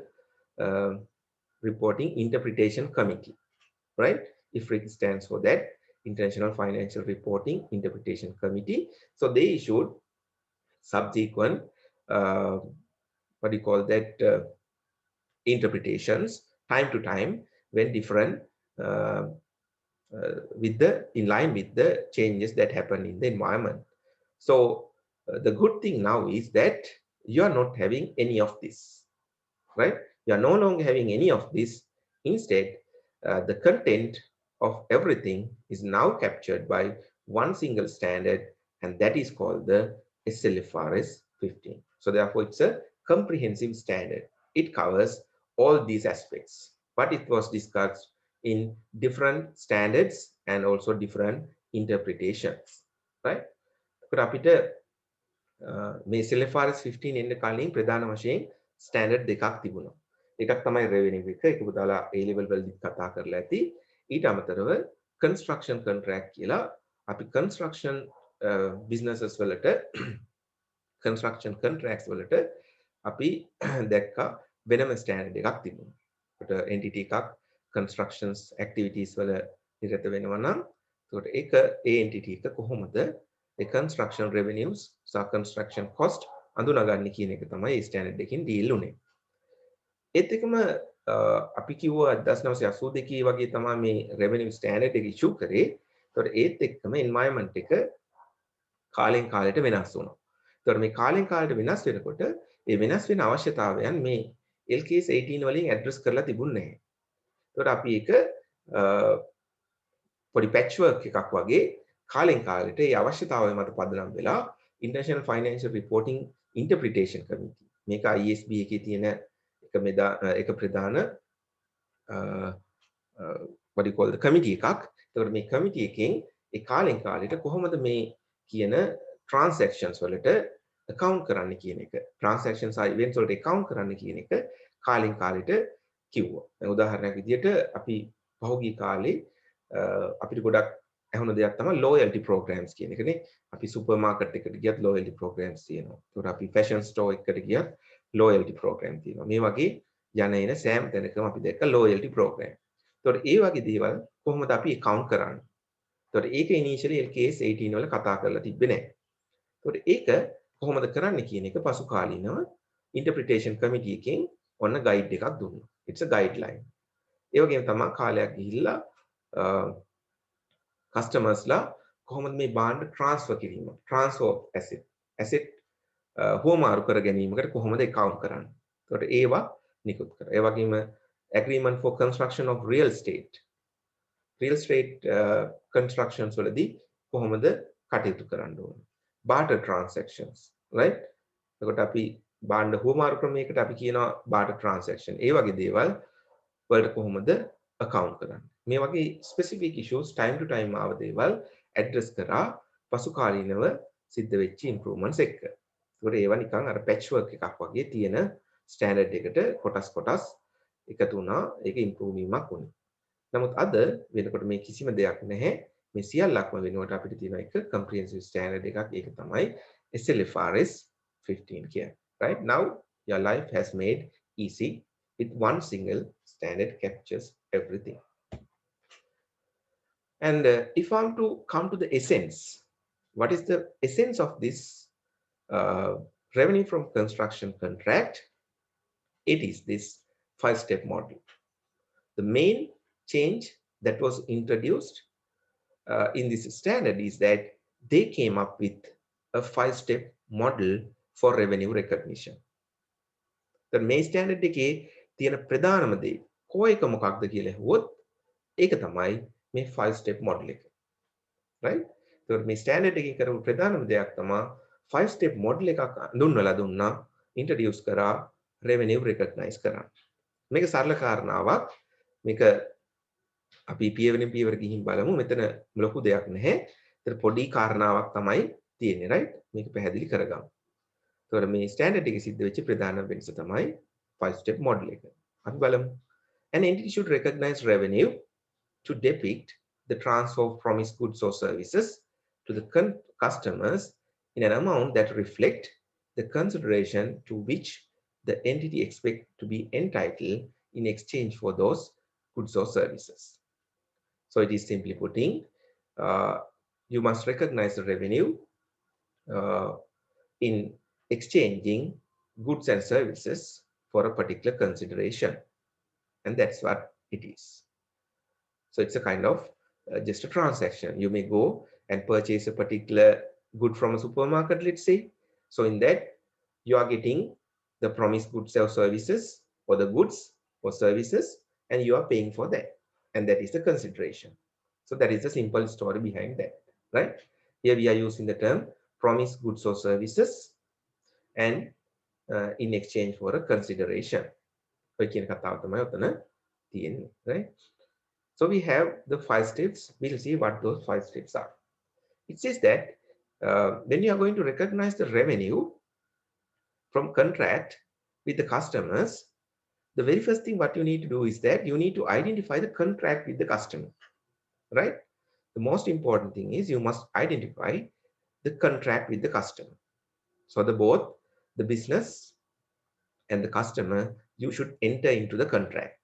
Reporting Interpretation Committee, right? IFRIX stands for that, International Financial Reporting Interpretation Committee. So they issued subsequent, what do you call that, interpretations time to time when different, in line with the changes that happen in the environment. So the good thing now is that you are not having any of this, right? You are no longer having any of this. Instead, the content of everything is now captured by one single standard, and that is called the SLFRS 15. So therefore, it's a comprehensive standard. It covers all these aspects, but it was discussed in different standards and also different interpretations, right? මේ SLFRS 15 එන්න කලින් ප්‍රධාන වශයෙන් standard දෙකක් තිබුණා. එකක් තමයි රෙවෙනිව් එක. ඒක පුතාලා A level වලදී කතා කරලා ඇති. ඊට අමතරව construction contract කියලා අපි construction businesses වලට construction contracts වලට අපි දැක්කා වෙනම ස්ටෑන්ඩඩ් එකක් තිබුණා. ඒකට entity එකක් constructions activities වල නිරත වෙනවා නම් ඒකට ඒක ඒ entity එක කොහොමද the construction revenues, so construction cost, අඳුනගන්න කියන එක තමයි ස්ටෑන්ඩඩ් එකකින් ඩීල් උනේ. ඒත් එකම අපි කිව්වා 1982 වගේ තමයි මේ revenue standard එක ඉෂුව කරේ. ඒතකොට ඒත් එක්කම environment එක කාලෙන් කාලයට වෙනස් වුණා. ඒතකොට මේ කාලෙන් කාලයට වෙනස් වෙනකොට ඒ වෙනස් වෙන අවශ්‍යතාවයන් මේ LKS 18 වලින් ඇඩ්‍රස් කරලා තිබුණේ නැහැ. ඒතකොට අපි ඒක පොඩි patchwork එකක් වගේ කාලෙන් කාලයට ඒ අවශ්‍යතාවය මත පදනම් වෙලා International Financial Reporting Interpretation Committee මේක ISB එකේ තියෙන එක ප්‍රධාන what do you call the committee එකක්. ඒකට මේ committee එකෙන් ඒ කාලෙන් කාලයට කොහොමද මේ කියන transactions වලට account කරන්න කියන එක, transactions are events වලට account කරන්න කියන එක කාලෙන් කාලයට කිව්වා. දැන් උදාහරණයක් විදිහට අපි පහුගිය කාලේ අපිට ගොඩක් ඇහුණු දෙයක් තමයි loyalty programs කියන එකනේ. අපි සුපර් මාකට් එකට ගියත් loyalty programs තියෙනවා. ඒකට අපි fashion store එකකට ගියත් loyalty program තියෙනවා. මේ වගේ යන එන සෑම තැනකම අපි දැක්ක loyalty program. ඒකට ඒ වගේ දේවල් කොහොමද අපි account කරන්නේ? ඒකට ඒක initially LKS 18 වල කතා කරලා තිබ්බේ නැහැ. ඒකට ඒක කොහොමද කරන්නේ කියන එක පසු කාලීනව interpretation committee එකෙන් ඔන්න guide එකක් දුන්නා. It's a guideline. ඒ වගේම තමයි කාලයක් ගිහිල්ලා කස්ටමර්ස්ලා කොහොමද මේ භාණ්ඩ ට්‍රාන්ස්ෆර් කිරීම ට්‍රාන්ස්ෆර් ඇසෙට් හුවමාරු කර ගැනීමකට කොහොමද account කරන්නේ. ඒකට ඒවා නිකුත් කරා. ඒ වගේම agreement for construction of real estate constructions වලදී කොහොමද කටයුතු කරන්න ඕනේ. barter transactions right. එතකොට අපි භාණ්ඩ හුවමාරු ක්‍රමයකට අපි කියනවා barter transaction. ඒ වගේ දේවල් වලට කොහොමද account කරන්නේ. මේ වගේ specific issues time to time ආව දේවල් address කරා පසු කාලීනව සිද්ධ වෙච්ච improvements එක්ක. ඒකට ඒවා නිකන් අර patchwork එකක් වගේ තියෙන standard එකට කොටස් එකතු වුණා. ඒක improve වීමක් වුණා. නමුත් අද වෙනකොට මේ කිසිම දෙයක් නැහැ. මේ සියල්ලක්ම වෙනකොට අපිට තියෙන එක comprehensive standard එකක්. ඒක තමයි SLFRS 15 කියන්නේ. Right now your life has made easy with one single standard captures everything. And if I'm to come to the essence, what is the essence of this revenue from construction contract? It is this 5-step model. The main change that was introduced in this standard is that they came up with a 5-step model for revenue recognition. The main standard එකේ තියෙන ප්‍රධානම දේ කො එක මොකක්ද කියලා ඇහුවොත් ඒක තමයි මේ 5-step model එක. right. ඒකට මේ standard එකේ කරපු ප්‍රධානම දෙයක් තමයි 5-step model එකක් දුන්නා introduce කරා revenue recognize කරන්න. මේක සරල කාරණාවක්. මේක අපි පියවරෙන් පියවර ගිහින් බලමු. මෙතන ලොකු දෙයක් නැහැ. ඒතර පොඩි කාරණාවක් තමයි තියෙන්නේ right. මේක පැහැදිලි කරගමු. ඒතර මේ standard එකේ සිද්ධ වෙච්ච ප්‍රධාන වෙනස තමයි 5-step model එක. අපි බලමු. An entity should recognize revenue to depict the transfer of promised goods or services to the customers in an amount that reflect the consideration to which the entity expects to be entitled in exchange for those goods or services. So it is simply putting, you must recognize the revenue in exchanging goods and services for a particular consideration. And that's what it is. So it's a kind of just a transaction. You may go and purchase a particular good from a supermarket, let's say. So in that, you are getting the promised goods or services, or the goods or services, and you are paying for that. And that is the consideration. So that is the simple story behind that, right? Here we are using the term promised goods or services and in exchange for a consideration. Right? So we have the 5 steps. We'll see what those 5 steps are. It says that when you are going to recognize the revenue from contract with the customers, the very first thing what you need to do is that you need to identify the contract with the customer, right? The most important thing is you must identify the contract with the customer. So both the business and the customer, you should enter into the contract,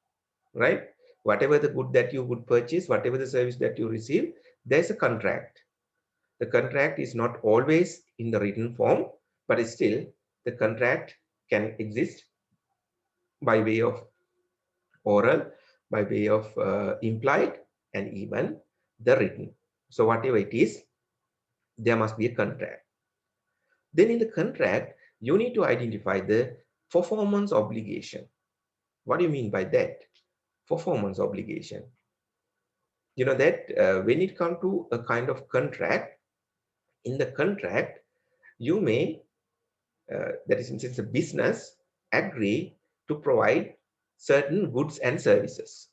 right? Whatever the good that you would purchase, whatever the service that you receive, there's a contract. The contract is not always in the written form, but still the contract can exist by way of oral, by way of implied, and even the written. So whatever it is, there must be a contract. Then in the contract, you need to identify the performance obligation. What do you mean by that? Performance obligation. You know that when it comes to a kind of contract, in the contract, you may, that is in sense a business, agree to provide certain goods and services,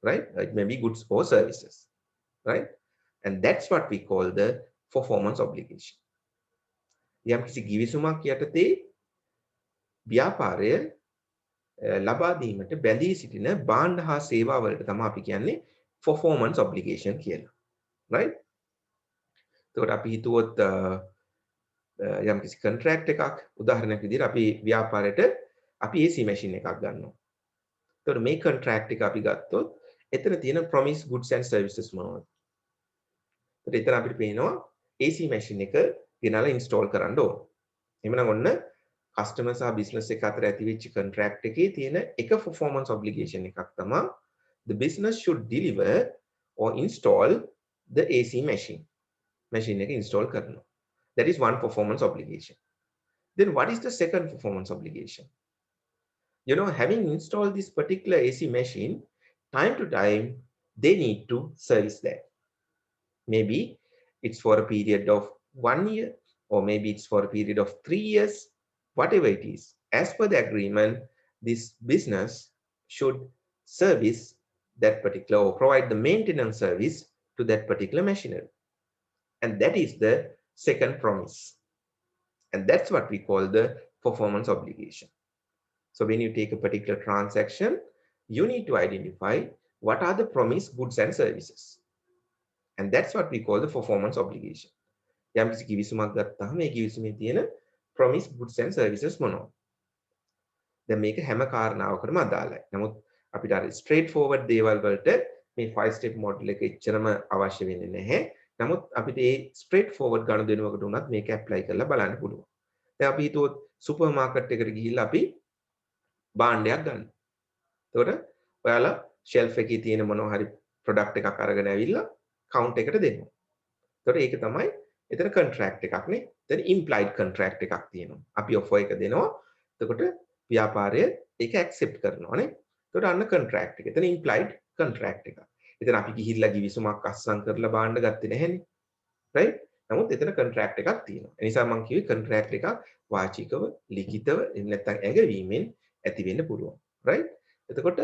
right? It may be goods or services, right? And that's what we call the performance obligation. යම් කිසි ගිවිසුමක් යටතේ ව්‍යාපාරය ලබා දීමට බැඳී සිටින භාණ්ඩ හා සේවා වලට තමයි අපි කියන්නේ performance obligation කියලා. right? එතකොට අපි හිතුවොත් යම් කිසි contract එකක් උදාහරණයක් විදිහට අපි ව්‍යාපාරයට අපි AC machine එකක් ගන්නවා. එතකොට මේ contract එක අපි ගත්තොත් එතන තියෙන promise goods and services මොනවද? එතකොට එතන අපිට පේනවා AC machine එක ගෙනල්ලා install කරන්න ඕන. එහෙමනම් ඔන්න customer සහ business එක අතර ඇති වෙච්ච contract එකේ තියෙන එක performance obligation එකක් තමයි the business should deliver or install the AC machine. Machine එක install කරනවා. That is one performance obligation. Then what is the second performance obligation? You know, having installed this particular AC machine, time to time, they need to service that. Maybe it's for a period of 1 year, or maybe it's for a period of 3 years, whatever it is. As per the agreement, this business should service that particular or provide the maintenance service to that particular machinery. And that is the second promise. And that's what we call the performance obligation. So when you take a particular transaction, you need to identify what are the promised goods and services. And that's what we call the performance obligation. යම් කිසි කිවිසුමක් ගත්තාම ඒ කිවිසුමේ තියෙන promised goods and services මොනවද? දැන් මේක හැම කාරණාවකටම අදාළයි. නමුත් අපිට අර straight forward දේවල් වලට මේ 5 step model එක එච්චරම අවශ්‍ය වෙන්නේ නැහැ. නමුත් අපිට ඒ straight forward ගනුදෙනුවකට උනත් මේක apply කරලා බලන්න පුළුවන්. දැන් අපි හිතුවොත් සුපර් මාකට් එකට ගිහිල්ලා අපි භාණ්ඩයක් ගන්න. එතකොට ඔයාලා shelf එකේ තියෙන මොනවා හරි product එකක් අරගෙන ඇවිල්ලා count එකට දෙනවා. එතකොට ඒක තමයි එතන contract එකක් නේ. එතන implied contract එකක් තියෙනවා. අපි offer එක දෙනවා. එතකොට ව්‍යාපාරය ඒක accept කරනවා නේ. එතකොට අන්න contract එක. එතන implied contract එකක්. එතන අපි ගිහිල්ලා කිවිසුමක් අස්සම් කරලා භාණ්ඩ ගත්තේ නැහැනේ. right? නමුත් එතන contract එකක් තියෙනවා. ඒ නිසා මම කිව්වේ contract එකක් වාචිකව, ලිඛිතව එහෙම නැත්නම් ඇගවීමෙන් ඇති වෙන්න පුළුවන්. right? එතකොට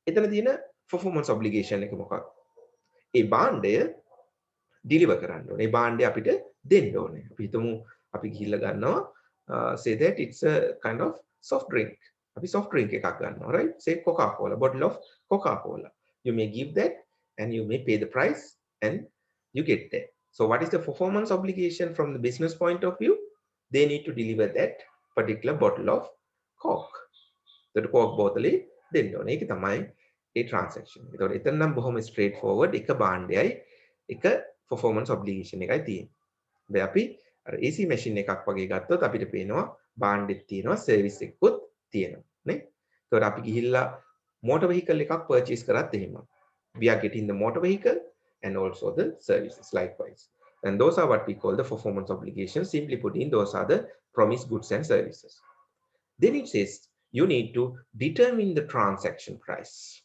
එතන තියෙන performance obligation එක මොකක්ද? ඒ භාණ්ඩය deliver කරන්න ඕනේ. ඒ භාණ්ඩය අපිට දෙන්න ඕනේ. අපි හිතමු අපි ගිහිල්ලා ගන්නවා say that it's a kind of soft drink. අපි soft drink එකක් ගන්නවා, right? Say Coca-Cola, bottle of Coca-Cola. You may give that and you may pay the price and you get that. So what is the performance obligation from the business point of view? They need to deliver that particular bottle of Coke. The Coke bottle දෙන්න ඕනේ. ඒක තමයි ඒ transaction. ඒතකොට එතන නම් බොහොම straight forward එක භාණ්ඩයයි එක performance obligation එකයි තියෙන්නේ. දැන් අපි අර AC machine එකක් වගේ ගත්තොත් අපිට පේනවා භාණ්ඩෙත් තියෙනවා service එකකුත් තියෙනවා නේ. ඒතකොට අපි ගිහිල්ලා motor vehicle එකක් purchase කරත් එහෙම. We are getting the motor vehicle and also the services likewise. And those are what we call the performance obligations. Simply put in, those are the promised goods and services. Then it says you need to determine the transaction price.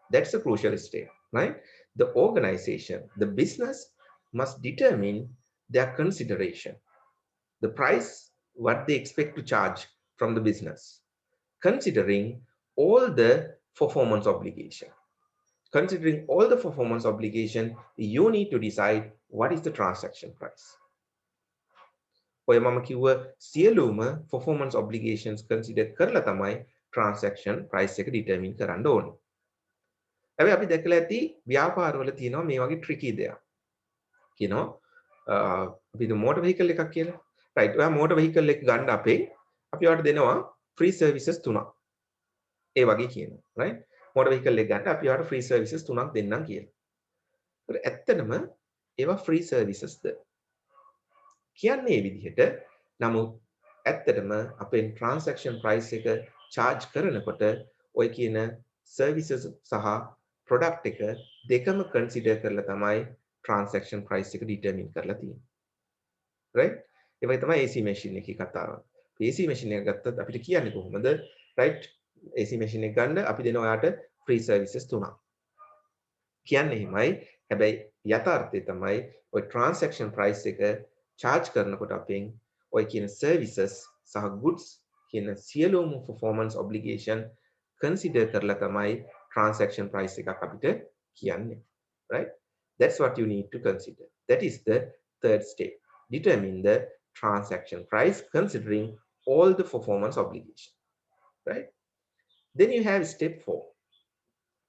That's a crucial step, right? The organization, the business must determine their consideration, the price, what they expect to charge from the business, considering all the performance obligation. Considering all the performance obligation, you need to decide what is the transaction price. ඔය මම කිව්ව සියලුම performance obligations consider කරලා තමයි transaction price එක determine කරන්න ඕනේ. හැබැයි අපි දැකලා ඇති ව්‍යාපාරවල තියෙනවා මේ වගේ tricky දෙයක්. කියනවා අපි motor vehicle එකක් කියලා. right. ඔයා motor vehicle එක ගන්න අපේ අපි ඔයාලට දෙනවා free services 3ක්. ඒ වගේ කියනවා. right. motor vehicle එක ගන්න අපි ඔයාලට free services 3ක් දෙන්නම් කියලා. ඒත් ඇත්තටම ඒවා free services ද කියන්නේ මේ විදිහට. නමුත් ඇත්තටම අපේ transaction price එක charge කරනකොට ඔය කියන services සහ product එක දෙකම consider කරලා තමයි transaction price එක determine කරලා තියෙන්නේ. right? ඒ වගේ තමයි AC machine එකේ කතාව. AC machine එක ගත්තත් අපිට කියන්නේ කොහොමද? right? AC machine එක ගන්න අපි දෙන ඔයාට free services 3ක්. කියන්නේ එහෙමයි. හැබැයි යථාර්ථය තමයි ඔය transaction price එක charge කරනකොට අපෙන් ඔය කියන services සහ goods කියන සියලුම performance obligation consider කරලා තමයි transaction price එකක් අපිට කියන්නේ. right? That's what you need to consider. That is the third step. Determine the transaction price considering all the performance obligation. Right? Then you have step 4.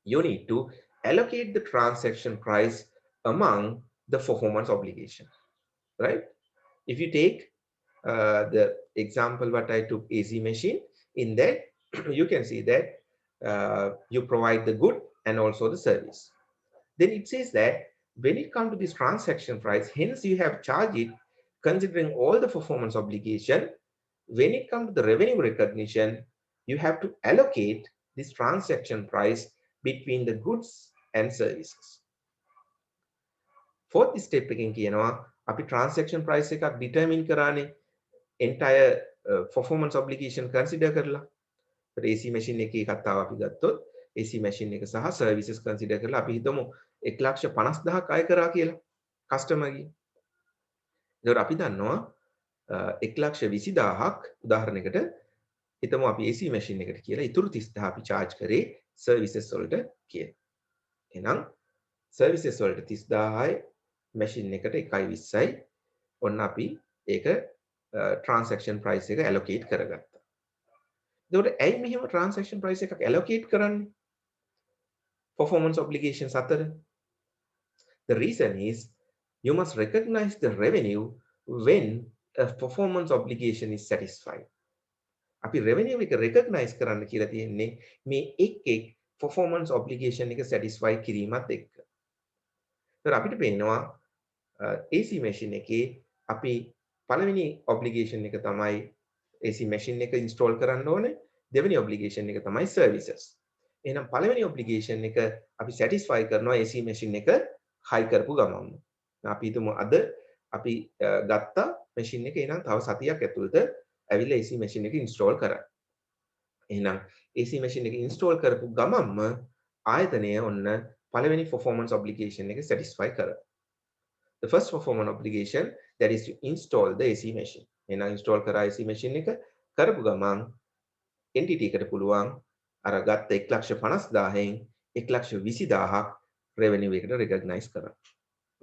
You need to allocate the transaction price among the performance obligation, right? If you take the example what I took, AC machine, in that you can see that you provide the good and also the service. Then it says that when it comes to this transaction price, hence you have charged it considering all the performance obligation. When it comes to the revenue recognition, you have to allocate this transaction price between the goods and services. Fourth step එකෙන් කියනවා අපි transaction price එකක් determine කරානේ entire performance obligation consider කරලා. AC machine එකේ කතාව අපි ගත්තොත් AC machine එක සහ services consider කරලා අපි හිතමු 1,50,000ක් අය කරා කියලා customer ගේ. ඒතකොට අපි දන්නවා 1,20,000ක් උදාහරණයකට හිතමු අපි AC machine එකට කියලා ඉතුරු 30,000 අපි charge කරේ services වලට කියලා. එහෙනම් services වලට 30,000යි machine එකට 1,20යි ඔන්න අපි ඒක transaction price එක allocate කරගත්තා. එතකොට ඇයි මෙහෙම transaction price එකක් allocate කරන්නේ? Performance obligations අතර. The reason is you must recognize the revenue when a performance obligation is satisfied. අපි revenue එක recognize කරන්න කියලා තියෙන්නේ මේ එක් performance obligation එක satisfy කිරීමත් එක්ක. ඒතර අපිට පේනවා AC machine එකේ අපි පළවෙනි obligation එක තමයි AC machine එක install කරන්න ඕනේ. දෙවෙනි obligation එක තමයි services. එහෙනම් පළවෙනි obligation එක අපි satisfy කරනවා AC machine එක high කරපු ගමන්ම. අපි හිතමු අද අපි ගත්ත machine එක එහෙනම් තව සතියක් ඇතුළත ඇවිල්ලා AC machine එක install කරා. එහෙනම් AC machine එක install කරපු ගමන්ම ආයතනය ඔන්න පළවෙනි performance obligation එක satisfy කරා. The first performance obligation, that is to install the AC machine. එහෙනම් install කරා AC machine එක කරපු ගමන් entity එකට පුළුවන් අර ගත්ත 1,50,000න් 1,20,000ක් revenue එකට recognize කරන්න.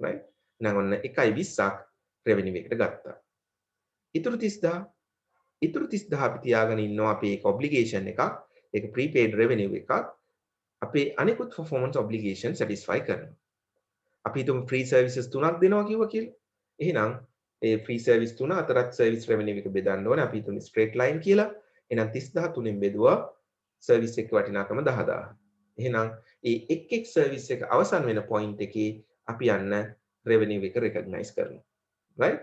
right? එහෙනම් ඔන්න 1,20ක් revenue එකට ගත්තා. ඉතුරු 30,000 අපි තියාගෙන ඉන්නවා අපේ ඒක obligation එකක්, ඒක prepaid revenue එකක්. අපේ අනිකුත් performance obligation satisfy කරනවා. අපි හිතමු free services 3ක් දෙනවා කිව්වා කියලා. එහෙනම් ඒ free service 3 අතරත් service revenue එක බෙදන්න ඕනේ. අපි හිතමු straight line කියලා. එහෙනම් 30,000 තුනෙන් බෙදුවා service එක වටිනාකම 10,000. එහෙනම් ඒ එක් service එක අවසන් වෙන point එකේ අපි යන්න revenue එක recognize කරනවා. right?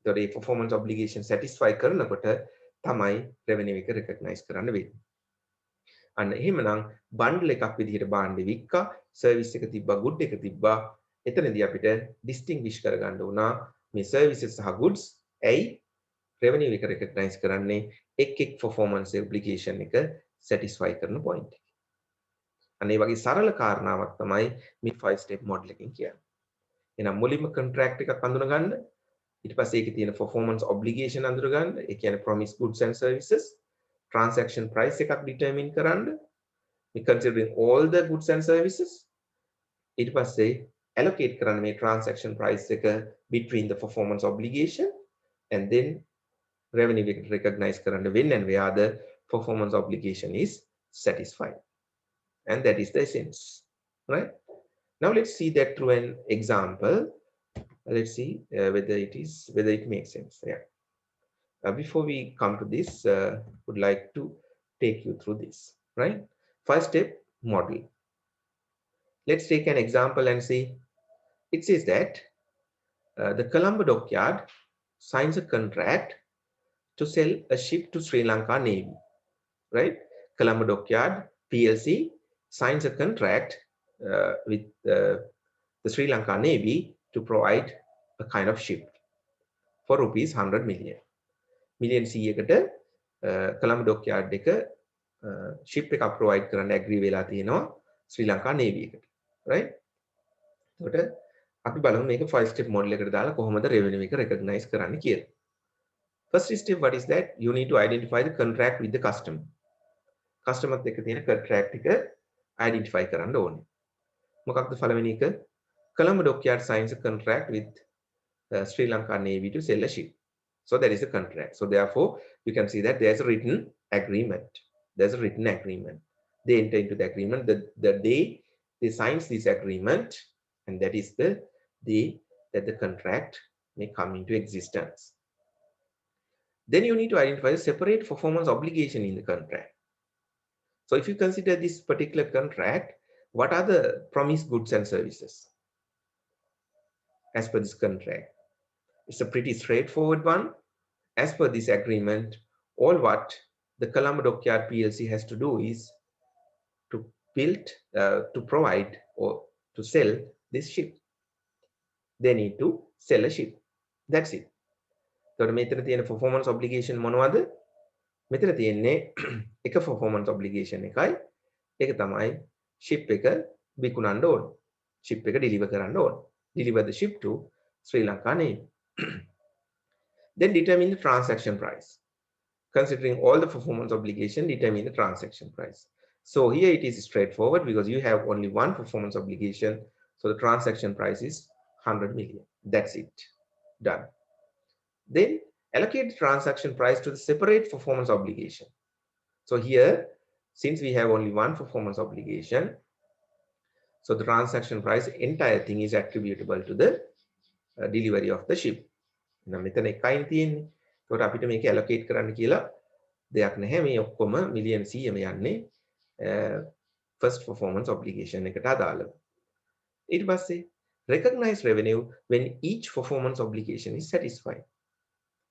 ඒතකොට මේ performance obligation satisfy කරනකොට තමයි revenue එක recognize කරන්න වෙන්නේ. අන්න එහෙමනම් bundle එකක් විදිහට භාණ්ඩෙ වික්කා, service එක තිබ්බා, good එක තිබ්බා. එතනදී අපිට distinguish කරගන්න උනා මේ services සහ goods ඇයි revenue එක recognize කරන්නේ එක් performance obligation එක satisfy කරන point එක. අනේ වගේ සරල කාරණාවක් තමයි මේ 5 step model එකෙන් කියන්නේ. එහෙනම් මුලින්ම contract එකක් අඳුන ගන්න, ඊට පස්සේ ඒකේ තියෙන performance obligation අඳුර ගන්න, ඒ කියන්නේ promise goods and services, transaction price එකක් determine කරන්න, we considering all the goods and services, ඊට පස්සේ allocate කරන්න මේ transaction price එක between the performance obligation and then revenue recognize කරන්න when and where the performance obligation is satisfied. And that is the essence, right? Now let's see that through an example. Let's see whether it makes sense. Yeah. Before we come to this, would like to take you through this, right? First step model. Let's take an example and see. It says that the Colombo Dockyard signs a contract to sell a ship to Sri Lanka Navy, right? Colombo Dockyard PLC signs a contract with the Sri Lanka Navy to provide a kind of ship for rupees 100 million. Million CEකට Colombo Dockyard එක ship එකක් provide කරන්න agree වෙලා තියෙනවා Sri Lanka Navy එකට, right? එතකොට අපි බලමු මේක 5 step model එකට දාලා කොහොමද revenue එක recognize කරන්න කියලා. First step, what is that? You need to identify the contract with the customer. Customer එක්ක තියෙන contract එක identify කරන්න ඕනේ. මොකක්ද පළවෙනි එක? Colombo Dockyard signs a contract with Sri Lanka Navy to sell a ship. So there is a contract. So therefore, you can see that there's a written agreement. There's a written agreement. They enter into the agreement the day they signs this agreement, and that is the that the contract may come into existence. Then you need to identify a separate performance obligation in the contract. So if you consider this particular contract, what are the promised goods and services as per this contract? It's a pretty straightforward one. As per this agreement, all what the Colombo Dockyard PLC has to do is to build, to provide or to sell this ship. They need to sell a ship. That's it. So මෙතන තියෙන performance obligation මොනවද? මෙතන තියෙන්නේ එක performance obligation එකයි. ඒක තමයි ship එක විකුණන්න ඕන. Ship එක deliver කරන්න ඕන. Deliver the ship to Sri Lanka Navy. Then determine the transaction price. Considering all the performance obligation, determine the transaction price. So here it is straightforward because you have only one performance obligation. So the transaction price is 100 million. That's it. Done. Then allocate the transaction price to the separate performance obligation. So here, since we have only one performance obligation, so the transaction price, entire thing is attributable to the delivery of the ship. Now, මෙතන එකයි තියෙන්නේ. ඒකට අපිට මේක allocate කරන්න කියලා දෙයක් නැහැ. මේ ඔක්කොම million 100ම යන්නේ first performance obligation එකට අදාළව. ඊට පස්සේ recognize revenue when each performance obligation is satisfied.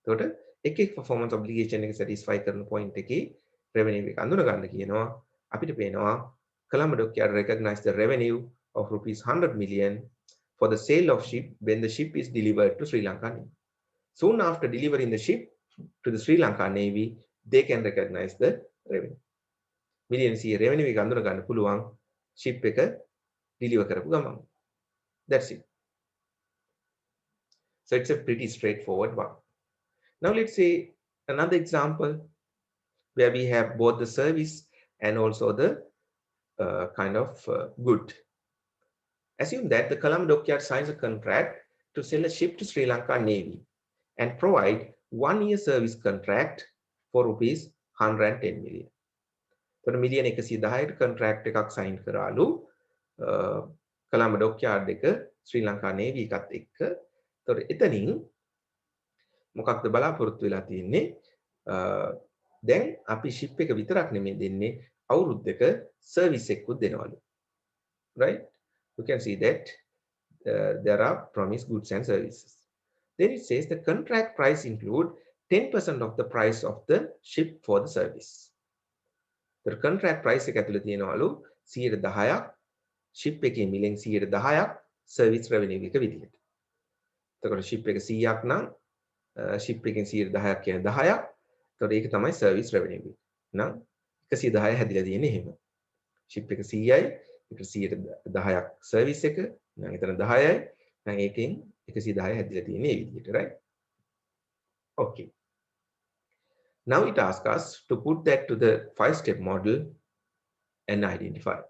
එතකොට එක performance obligation එක satisfy කරන point එකේ revenue එක අඳුන ගන්න කියනවා. අපිට පේනවා Colombo Dockyard recognize the revenue of rupees 100 million for the sale of ship when the ship is delivered to Sri Lanka Navy. Soon after delivering the ship to the Sri Lanka Navy, they can recognize the revenue. Million C revenue එක අඳුන ගන්න පුළුවන් ship එක deliver කරපු ගමන්. That's it. So it's a pretty straightforward one. Now let's say another example where we have both the service and also the kind of good. Assume that the Colombo Dockyard signs a contract to sell a ship to Sri Lanka Navy and provide 1-year service contract for rupees 110 million. So million 110ට contract එකක් sign කරාලු Colombo Dockyard එක Sri Lanka Navy එකත් එක්ක. ඒතකොට එතනින් මොකක්ද බලාපොරොත්තු වෙලා තියෙන්නේ? දැන් අපි ship එක විතරක් නෙමෙයි දෙන්නේ අවුරුද්දක service එකකුත් දෙනවලු. Right? You can see that there are promised goods and services. Then it says the contract price include 10% of the price of the ship for the service. The contract price එක ඇතුළේ තියෙනවලු 10%ක් ship එකේ මිලෙන් 10%ක් service revenue එක විදිහට. එතකොට ship එක 100ක් නම් ship එකෙන් 10%ක් කියන්නේ 10ක්. එතකොට ඒක තමයි service revenue එක. නම් 110 හැදිලා තියෙන්නේ එහෙම. ship එක 100යි, ඒක 10%ක් service එක. නම් එතන 10යි. නම් ඒකෙන් 110 හැදිලා තියෙන්නේ මේ විදිහට, right? Okay. Now it asks us to put that to the 5-step model and identify.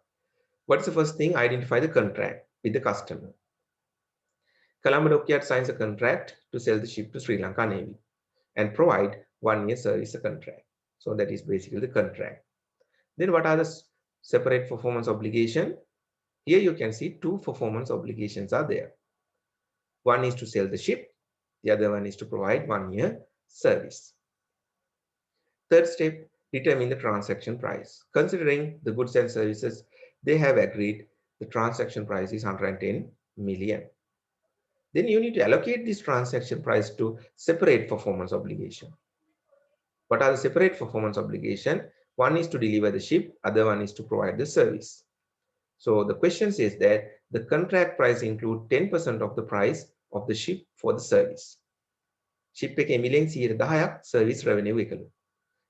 What's the first thing? Identify the contract with the customer. Colombo Dockyard signs a contract to sell the ship to Sri Lanka Navy and provide 1-year service contract. So that is basically the contract. Then what are the separate performance obligation? Here you can see 2 performance obligations are there. One is to sell the ship. The other one is to provide 1-year service. Third step, determine the transaction price. Considering the goods and services they have agreed, the transaction price is 110 million. Then you need to allocate this transaction price to separate performance obligation. What are the separate performance obligation? One is to deliver the ship, other one is to provide the service. So the question says that the contract price include 10% of the price of the ship for the service. Ship එකේ මිලෙන් 10%ක් service revenue එකලු.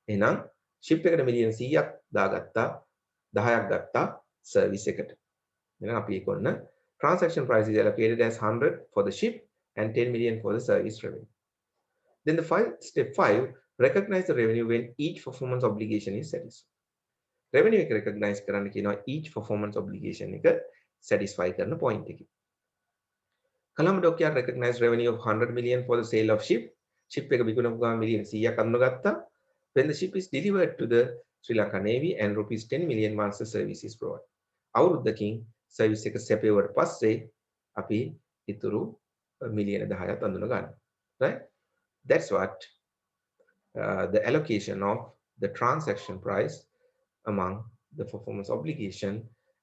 එහෙනම් ship එකට million 100ක් දාගත්තා 10ක් ගත්තා service එකට. එහෙනම් අපි ඒක ඔන්න transaction price is allocated as 100 for the ship and 10 million for the service revenue. Then the step 5, recognize the revenue when each performance obligation is satisfied. Revenue එක recognize කරන්න කියනවා each performance obligation එක satisfy කරන point එකේ. Colombo Dockyard recognized revenue of 100 million for the sale of ship. Ship එක විකුණපු ගමන් million 100ක් අඳුනගත්තා. When the ship is delivered to the Sri Lanka Navy and rupees 10 million once the service is provided. අවුරුද්දකින් service එක සැපෙවට පස්සේ අපි ඉතුරු මිලියන 10ක් අඳුන ගන්න. Right? That's what the allocation of the transaction price among the performance obligation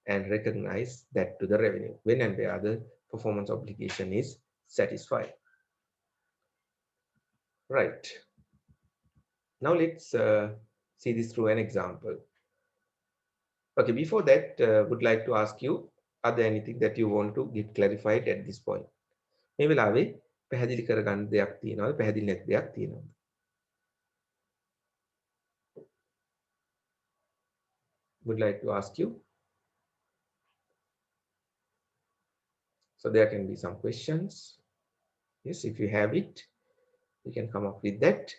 and recognize that to the revenue when and where the performance obligation is satisfied. Right. Now let's see this through an example. Okay, before that, would like to ask you, are there anything that you want to get clarified at this point? මේ වෙලාවේ පැහැදිලි කරගන්න දෙයක් තියෙනවද? පැහැදිලි නැති දෙයක් තියෙනවද? Would like to ask you. So there can be some questions. Yes, if you have it, you can come up with that.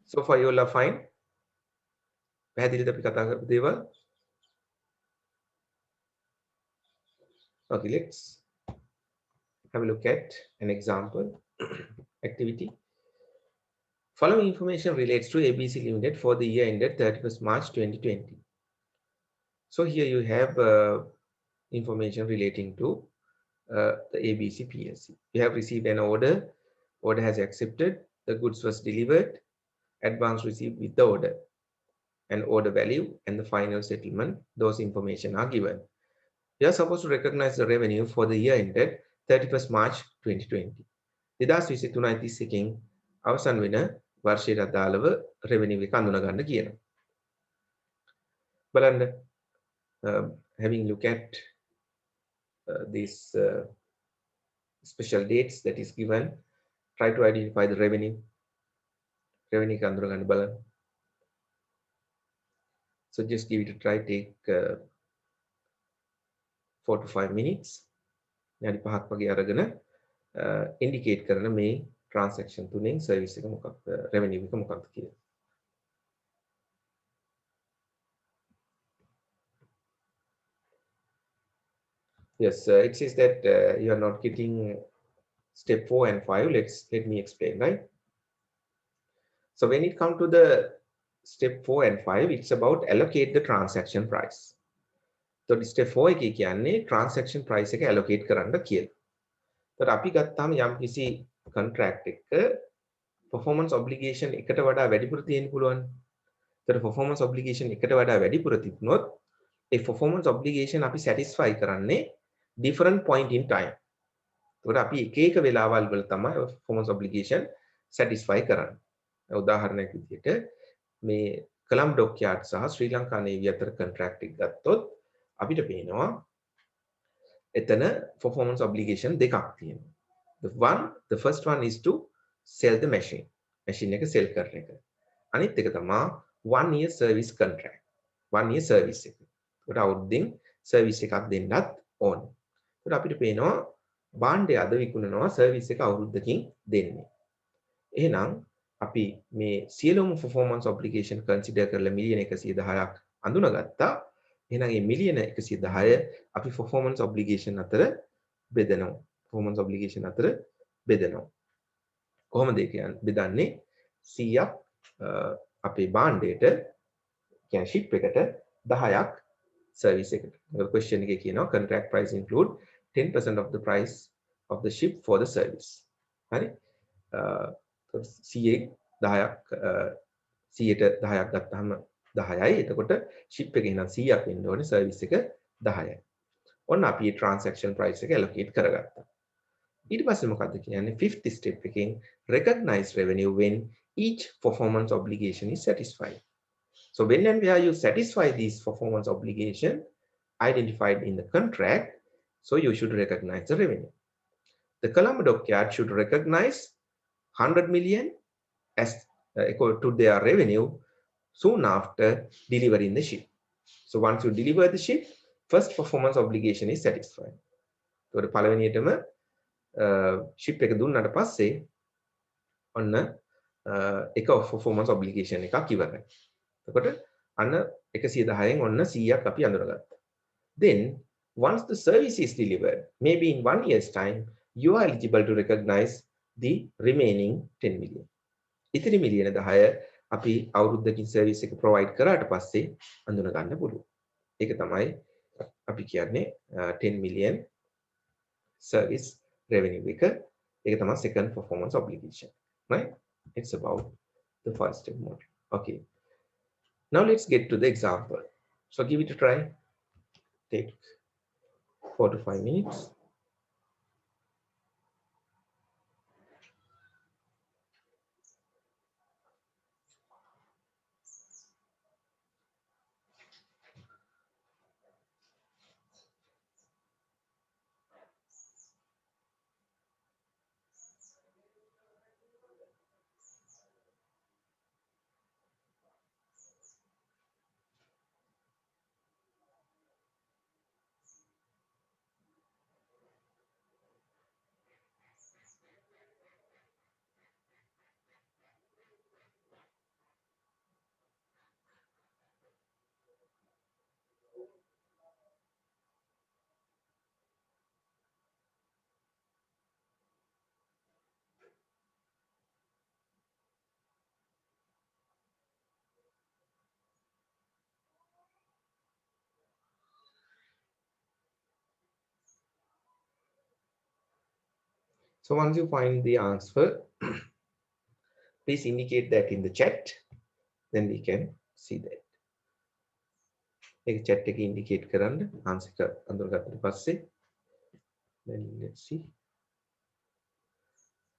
So far you all are fine. පැහැදිලිද අපි කතා කරපු දේවල්? Okay, let's have a look at an example activity. Following information relates to ABC Limited for the year ended 31st March 2020. So here you have information relating to the ABC PLC. You have received an order. Order has accepted. The goods was delivered. Advance received with the order. And order value and the final settlement. Those information are given. You are supposed to recognize the revenue for the year ended 31st March 2020. 2023 අවසන් වෙන වර්ෂයට අදාළව revenue එක අඳුන ගන්න කියනවා. බලන්න having look at these special dates that is given, try to identify the revenue එක අඳුන ගන්න බලන්න. So just give it a try, take 4 to 5 minutes. විනාඩි 5ක් වගේ අරගෙන indicate කරන මේ transaction තුනෙන් service එක මොකක්ද, revenue එක මොකක්ද කියලා. Yes, it says that you are not getting step 4 and 5. Let me explain, right? So when it comes to the step 4 and 5, it's about allocate the transaction price. So step 4 එකේ කියන්නේ transaction price එක allocate කරන්න කියලා. ඒතර අපි ගත්තාම යම්කිසි contract එක performance obligation එකට වඩා වැඩිපුර තියෙන්න පුළුවන්. ඒතර performance obligation එකට වඩා වැඩිපුර තිබුණොත් ඒ performance obligation අපි satisfy කරන්නේ different point in time. ඒතර අපි එක එක වෙලාවල් වල තමයි performance obligation satisfy කරන්නේ. උදාහරණයක් විදිහට මේ Colombo Dockyard සහ ශ්‍රී ලංකා Navy අතර contract එක ගත්තොත් අපිට පේනවා එතන performance obligation දෙකක් තියෙනවා. The first one is to sell the machine. Machine එක sell කරන එක. අනිත් එක තමයි 1 year service contract. 1 year service එක. ඒකට අවුරුද්දෙන් service එකක් දෙන්නත් ඕනේ. ඒකට අපිට පේනවා භාණ්ඩය අද විකුණනවා service එක අවුරුද්දකින් දෙන්නේ. එහෙනම් අපි මේ සියලුම performance obligation consider කරලා මිලියන 110ක් අඳුනගත්තා. එහෙනම් මේ මිලියන 110 අපි performance obligation අතර බෙදනවා. performance obligation අතර බෙදනවා. කොහොමද ඒක බෙදන්නේ? 100ක් අපේ භාණ්ඩයට කියන්නේ ship එකට 10ක් service එකට. ඒක question එකේ කියනවා contract price include 10% of the price of the ship for the service. හරි? 100ක් 10ක් 100ට 10ක් ගත්තාම 10යි. එතකොට ship එකේ නම් 100ක් වෙන්න ඕනේ, service එක 10යි. ඔන්න අපි මේ transaction price එක allocate කරගත්තා. ඊට පස්සේ මොකද්ද කියන්නේ? 5th step එකෙන් recognize revenue when each performance obligation is satisfied. So when and where you satisfy these performance obligation identified in the contract, so you should recognize the revenue. The Colombo Dockyard should recognize 100 million as equal to their revenue soon after delivering the ship. So once you deliver the ship, first performance obligation is satisfied. So පළවෙනියටම ship එක දුන්නාට පස්සේ ඔන්න එක performance obligation එකක් ඉවරයි. එතකොට අන්න 110න් ඔන්න 100ක් අපි අඳුරගත්තා. Then once the service is delivered, maybe in 1 year's time, you are eligible to recognize the remaining 10 million. ඉතිරි මිලියන 10 අපි අවුරුද්දකින් service එක provide කරාට පස්සේ අඳුන ගන්න පුළුවන්. ඒක තමයි අපි කියන්නේ 10 million service revenue එක. ඒක තමයි second performance obligation, right? It's about the first step model. Okay, now let's get to the example. So give it a try. Take 4 to 5 minutes. So once you find the answer, please indicate that in the chat. Then we can see that. chat එක indicate කරන්න answer එක අඳුරගත්තට පස්සේ. Then let's see.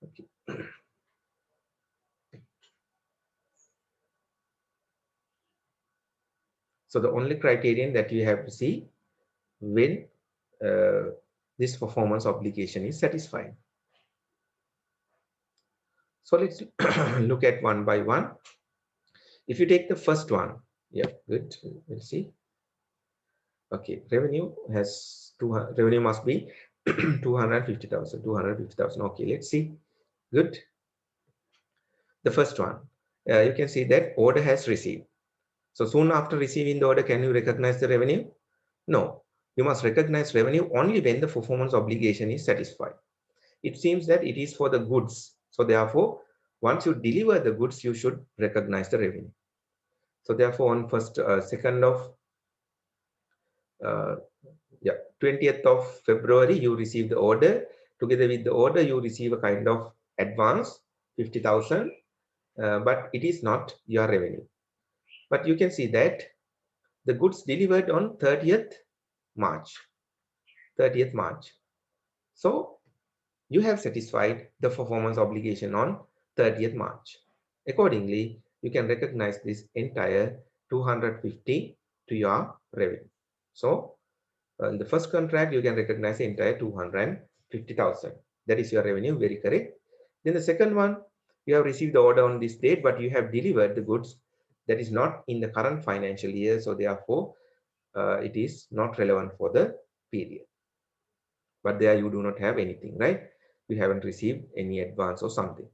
Okay. So the only criterion that you have to see when this performance obligation is satisfied. So let's look at one by one. If you take the first one, yeah, good. We'll see. Okay, revenue must be 250,000. 250,000. Okay, let's see. Good. The first one, you can see that order has received. So soon after receiving the order, can you recognize the revenue? No, you must recognize revenue only when the performance obligation is satisfied. It seems that it is for the goods. So therefore, once you deliver the goods, you should recognize the revenue. So therefore, on 2nd of 20th of February, you receive the order. Together with the order, you receive a kind of advance, 50,000, but it is not your revenue. But you can see that the goods delivered on 30th March. 30th March. So you have satisfied the performance obligation on 30th March. Accordingly, you can recognize this entire 250 to your revenue. So in the first contract, you can recognize the entire 250,000. That is your revenue, very correct. Then the second one, you have received the order on this date, but you have delivered the goods that is not in the current financial year. So therefore, it is not relevant for the period. But there you do not have anything, right? You haven't received any advance or something.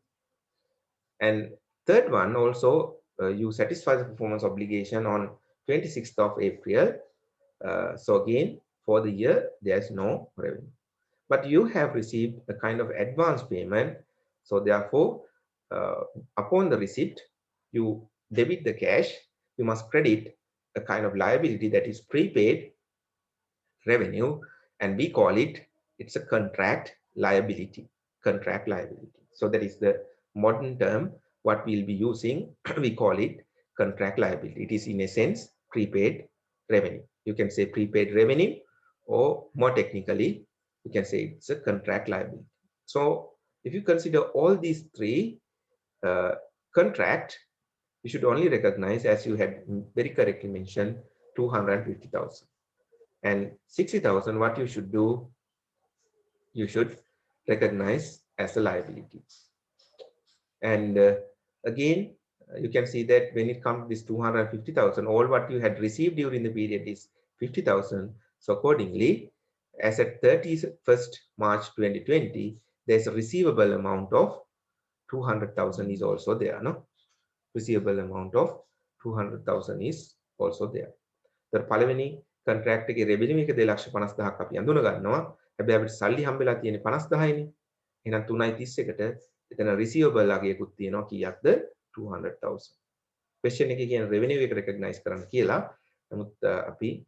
And third one also, you satisfy the performance obligation on 26th of April. So again, for the year, there's no revenue. But you have received a kind of advance payment. So therefore, upon the receipt, you debit the cash, you must credit a kind of liability that is prepaid revenue, and we call it's a contract liability. So that is the modern term what we'll be using. We call it contract liability. It is in a sense prepaid revenue. You can say prepaid revenue, or more technically you can say it's a contract liability. So if you consider all these three contract, you should only recognize, as you had very correctly mentioned, 250,000. And 60,000, what you should do, you should recognize as a liability. And again, you can see that when it comes to this 250,000, all what you had received during the period is 50,000. So accordingly, as at 31st March 2020, there's a receivable amount of 200,000 is also there. No, receivable amount of 200,000 is also there. The පළවෙනි contract එකේ revenue එක 2,50,000ක් අපි අඳුන ගන්නවා. හැබැයි අපිට සල්ලි හම්බෙලා තියෙන්නේ 50,000යිනේ. එහෙනම් 3.31කට එතන receivable අගයකුත් තියෙනවා. කීයක්ද? 200,000. question එකේ කියන revenue එක recognize කරන්න කියලා. නමුත් අපි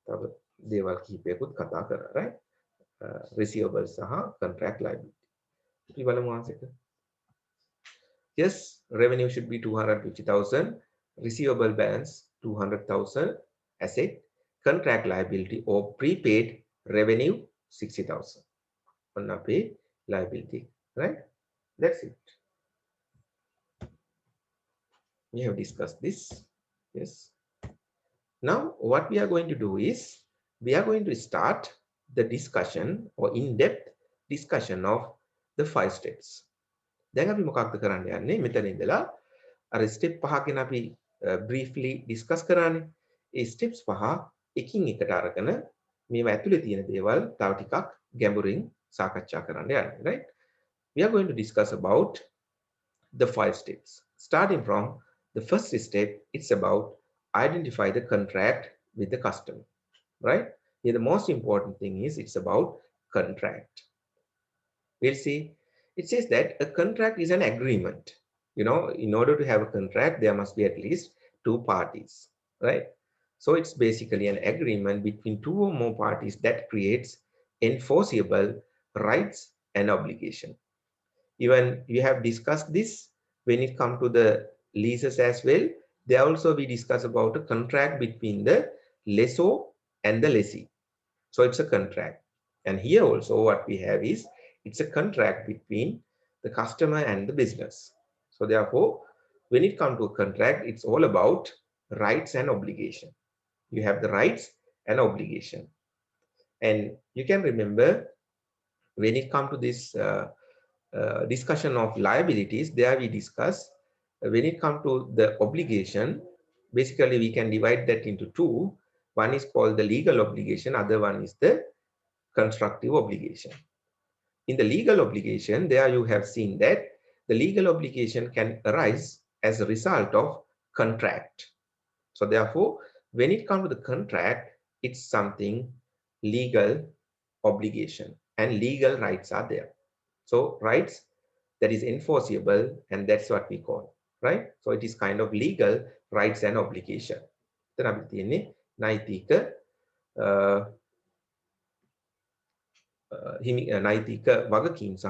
තව දේවල් කිහිපයකුත් කතා කරා, right? Receivables සහ contract liability. අපි බලමු ආන්සර් එක. Yes, revenue should be 250,000, receivable balance 200,000, asset, contract liability or prepaid revenue 60,000. On pay liability, right? That's it. We have discussed this. Yes. Now, what we are going to do is we are going to start the discussion or in-depth discussion of the 5 steps. දැන් අපි මොකක්ද කරන්න යන්නේ? මෙතන ඉඳලා අර step පහකින් අපි briefly discuss කරානේ. ඒ steps පහ එකින් එකට අරගෙන මේවා ඇතුලේ තියෙන දේවල් තව ටිකක් ගැඹුරින් සාකච්ඡා කරන්න යන්නේ, right? We are going to discuss about the 5 steps. Starting from the first step, it's about identify the contract with the customer, right? Here the most important thing is it's about contract. We'll see. It says that a contract is an agreement. You know, in order to have a contract, there must be at least 2 parties, right? So it's basically an agreement between 2 or more parties that creates enforceable rights and obligation. Even you have discussed this when it comes to the leases as well. There also we discuss about a contract between the lessor and the lessee. So it's a contract. And here also what we have is it's a contract between the customer and the business. So therefore, when it comes to a contract, it's all about rights and obligation. You have the rights and obligation. And you can remember when it comes to this discussion of liabilities, there we discuss when it comes to the obligation, basically we can divide that into 2. One is called the legal obligation, other one is the constructive obligation. In the legal obligation, there you have seen that the legal obligation can arise as a result of contract. So therefore, when it comes to the contract, it's something legal obligation and legal rights are there. So rights that is enforceable, and that's what we call, right? So it is kind of legal rights and obligation. Then අපි තියෙන්නේ නෛතික නෛතික වගකීම් සහ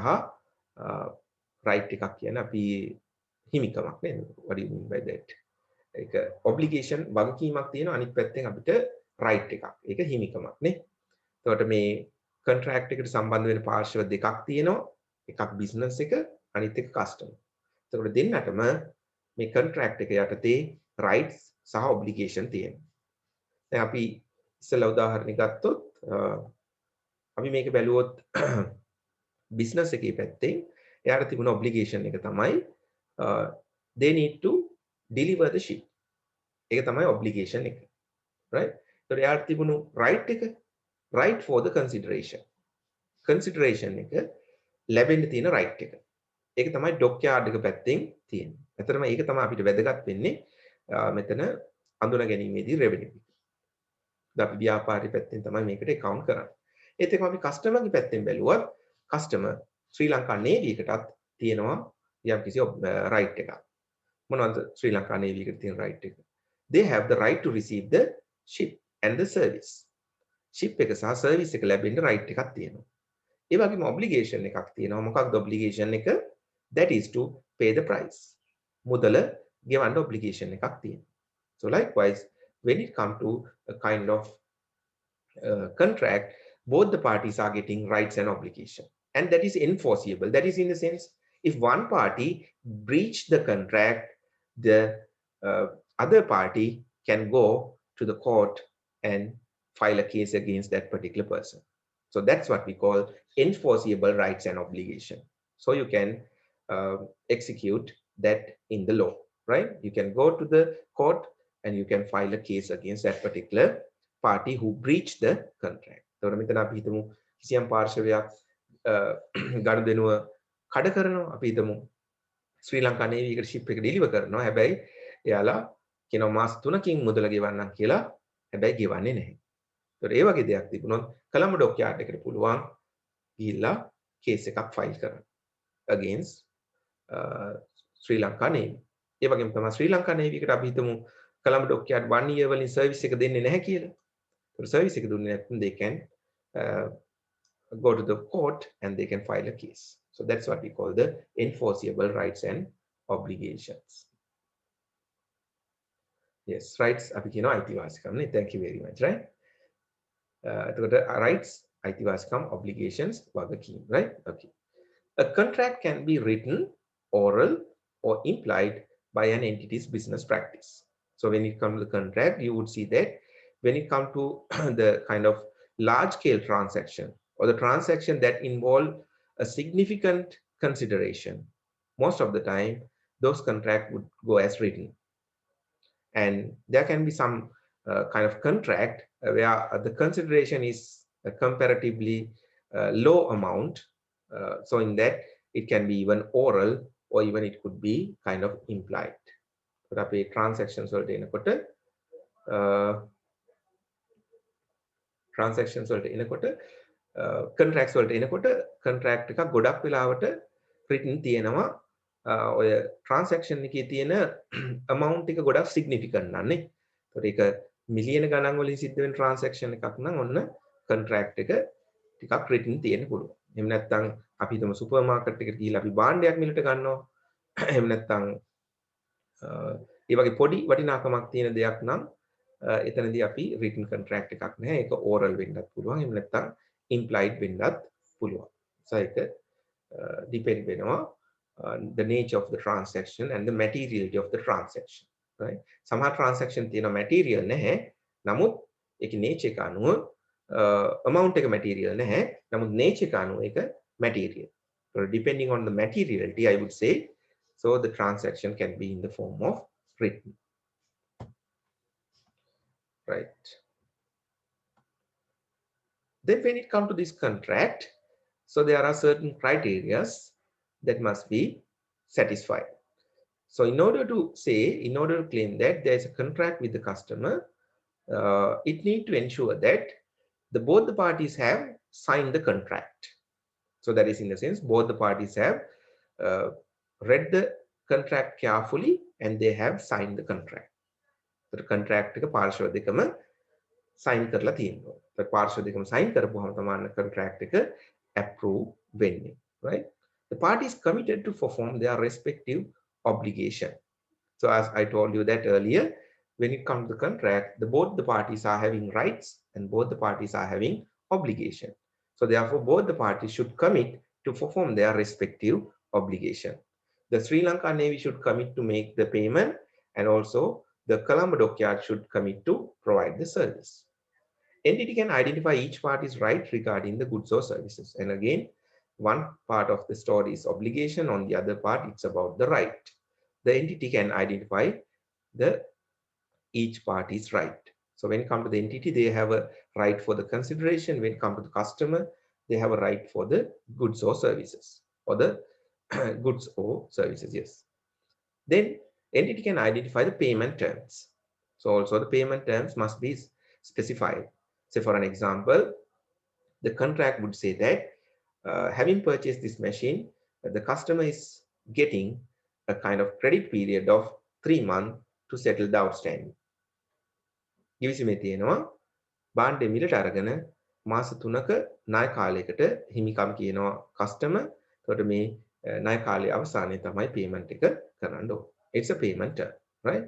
right එකක් කියන අපි හිමිකමක් නේද? What do you mean by that? ඒක obligation වගකීමක් තියෙනවා, අනිත් පැත්තෙන් අපිට right එකක්. ඒක හිමිකමක් නේ. එතකොට මේ contract එකට සම්බන්ධ වෙන පාර්ශ්ව දෙකක් තියෙනවා. එකක් business එක, අනිත් එක customer. එතකොට දෙන්නටම මේ contract එක යටතේ rights සහ obligation තියෙනවා. දැන් අපි ඉස්සෙල්ලා උදාහරණයක් ගත්තොත් අපි මේක බැලුවොත් business එකේ පැත්තෙන් එයාට තිබුණ obligation එක තමයි they need to deliver the ship. ඒක තමයි obligation එක. Right? So එයාට තිබුණු right එක, right for the consideration. Consideration එක ලැබෙන්න තියෙන right එක. ඒක තමයි dockyard එක පැත්තෙන් තියෙන්නේ. ඇත්තටම ඒක තමයි අපිට වැදගත් වෙන්නේ මෙතන අඳුන ගැනීමේදී revenue. අපි ව්‍යාපාරي පැත්තෙන් තමයි මේකට account කරන්නේ. ඒත් එක්කම අපි customer ගේ පැත්තෙන් බැලුවත් customer ශ්‍රී ලංකා නේවි එකටත් තියෙනවා යම්කිසි right එකක්. මොනවද ශ්‍රී ලංකා නේවි එකට තියෙන right එක? They have the right to receive the ship and the service. Ship එක සහ service එක ලැබෙන්න right එකක් තියෙනවා. ඒ වගේම obligation එකක් තියෙනවා. මොකක්ද obligation එක? That is to pay the price. මුදල ගෙවන්න obligation එකක් තියෙනවා. So likewise, when it comes to a kind of contract, both the parties are getting rights and obligation, and that is enforceable. That is in the sense, if one party breach the contract, the other party can go to the court and file a case against that particular person. So that's what we call enforceable rights and obligation. So you can execute that in the law, right? You can go to the court and you can file a case against that particular party who breached the contract. එතකොට මෙතන අපි හිතමු කිසියම් පාර්ශවයක් ගනුදෙනුව කඩ කරනවා. අපි හිතමු ශ්‍රී ලංකා නේවි එකට ෂිප් එක ඩෙලිවර් කරනවා. හැබැයි එයාලා කියනවා මාස 3කින් මුදල ගෙවන්නම් කියලා. හැබැයි ගෙවන්නේ නැහැ. ඒතකොට ඒ වගේ දෙයක් තිබුණොත් කොළඹ ඩොක්යාඩ් එකට පුළුවන් ගිහිල්ලා කේස් එකක් ෆයිල් කරන්න against ශ්‍රී ලංකා නේවි. ඒ වගේම තමයි ශ්‍රී ලංකා නේවි එකට අපි හිතමු කොළඹ ඩොක්යාඩ් 1 year වලින් සර්විස් එක දෙන්නේ නැහැ කියලා. service එක දුන්නේ නැත්නම් they can uh, go to the court and they can file a case. So that's what we call the enforceable rights and obligations. Yes, rights අපි කියනවා අයිතිවාසිකම් නේ. Thank you very much, right? එතකොට rights අයිතිවාසිකම් obligations වගකීම්, right? Okay. A contract can be written, oral or implied by an entity's business practice. So when it comes to the contract, you would see that when it comes to the kind of large scale transaction or the transaction that involve a significant consideration, most of the time those contracts would go as written. And there can be some kind of contract where the consideration is a comparatively low amount. So in that, it can be even oral or even it could be kind of implied. Tapi transactions වලට එනකොට transactions වලට එනකොට contracts වලට එනකොට contract එකක් ගොඩක් වෙලාවට written තියෙනවා ඔය transaction එකේ තියෙන amount එක ගොඩක් significant නන්නේ. ඒතකොට ඒක මිලියන ගණන් වලින් සිද්ධ වෙන transaction එකක් නම් ඔන්න contract එක ටිකක් written තියෙන්න පුළුවන්. එහෙම නැත්නම් අපි හිතමු සුපර් මාකට් එකට ගිහිල්ලා අපි භාණ්ඩයක් මිලට ගන්නවා. එහෙම නැත්නම් ඒ වගේ පොඩි වටිනාකමක් තියෙන දෙයක් නම් එතනදී අපි written contract එකක් නැහැ. ඒක oral වෙන්නත් පුළුවන්. එහෙම නැත්නම් implied වෙන්නත් පුළුවන්. So ඒක depend වෙනවා the nature of the transaction and the materiality of the transaction, right? සමහර transaction තියෙන material නැහැ. නමුත් ඒකේ nature එක අනුව amount එක material නැහැ. නමුත් nature එක අනුව ඒක material. So depending on the materiality, I would say, so the transaction can be in the form of written, right? Then when it comes to this contract, so there are certain criteria that must be satisfied. So in order to say, in order to claim that there is a contract with the customer, it needs to ensure that both the parties have signed the contract. So that is in the sense both the parties have read the contract carefully and they have signed the contract. So the contract එක පාර්ශ්ව දෙකම sign කරලා තියෙනවා. So පාර්ශ්ව දෙකම sign කරපුවාම තමයි contract එක approve වෙන්නේ, right? The parties committed to perform their respective obligation. So as I told you that earlier, when it comes to the contract, both the parties are having rights and both the parties are having obligation. So therefore, both the parties should commit to perform their respective obligation. The Sri Lanka Navy should commit to make the payment, and also the Colombo Dockyard should commit to provide the service. Entity can identify each party's right regarding the goods or services. And again, one part of the story is obligation, on the other part, it's about the right. The entity can identify each party's right. So when it comes to the entity, they have a right for the consideration. When it comes to the customer, they have a right for the goods or services, or the goods or services, yes. Then entity can identify the payment terms. So also the payment terms must be specified. Say for an example, the contract would say that having purchased this machine, the customer is getting a kind of credit period of 3 months to settle the outstanding. givisime තියෙනවා බාණ්ඩේ මිලට අරගෙන මාස 3ක ණය කාලයකට හිමිකම් කියනවා customer. එතකොට මේ ණය කාලයේ අවසානයේ තමයි payment එක කරන්න ඕනේ. It's a payment term, right?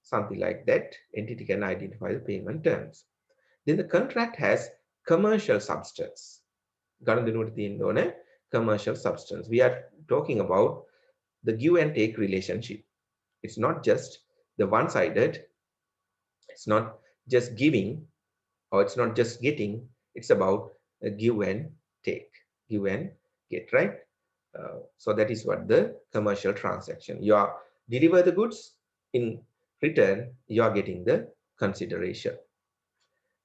Something like that. Entity can identify the payment terms. Then the contract has commercial substance. ගනුදෙනුවට තියෙන්න ඕනේ commercial substance. We are talking about the give and take relationship. It's not just the one-sided. It's not just giving, or it's not just getting. It's about a give and take, give and get, right? So that is what the commercial transaction. You are deliver the goods, in return you are getting the consideration.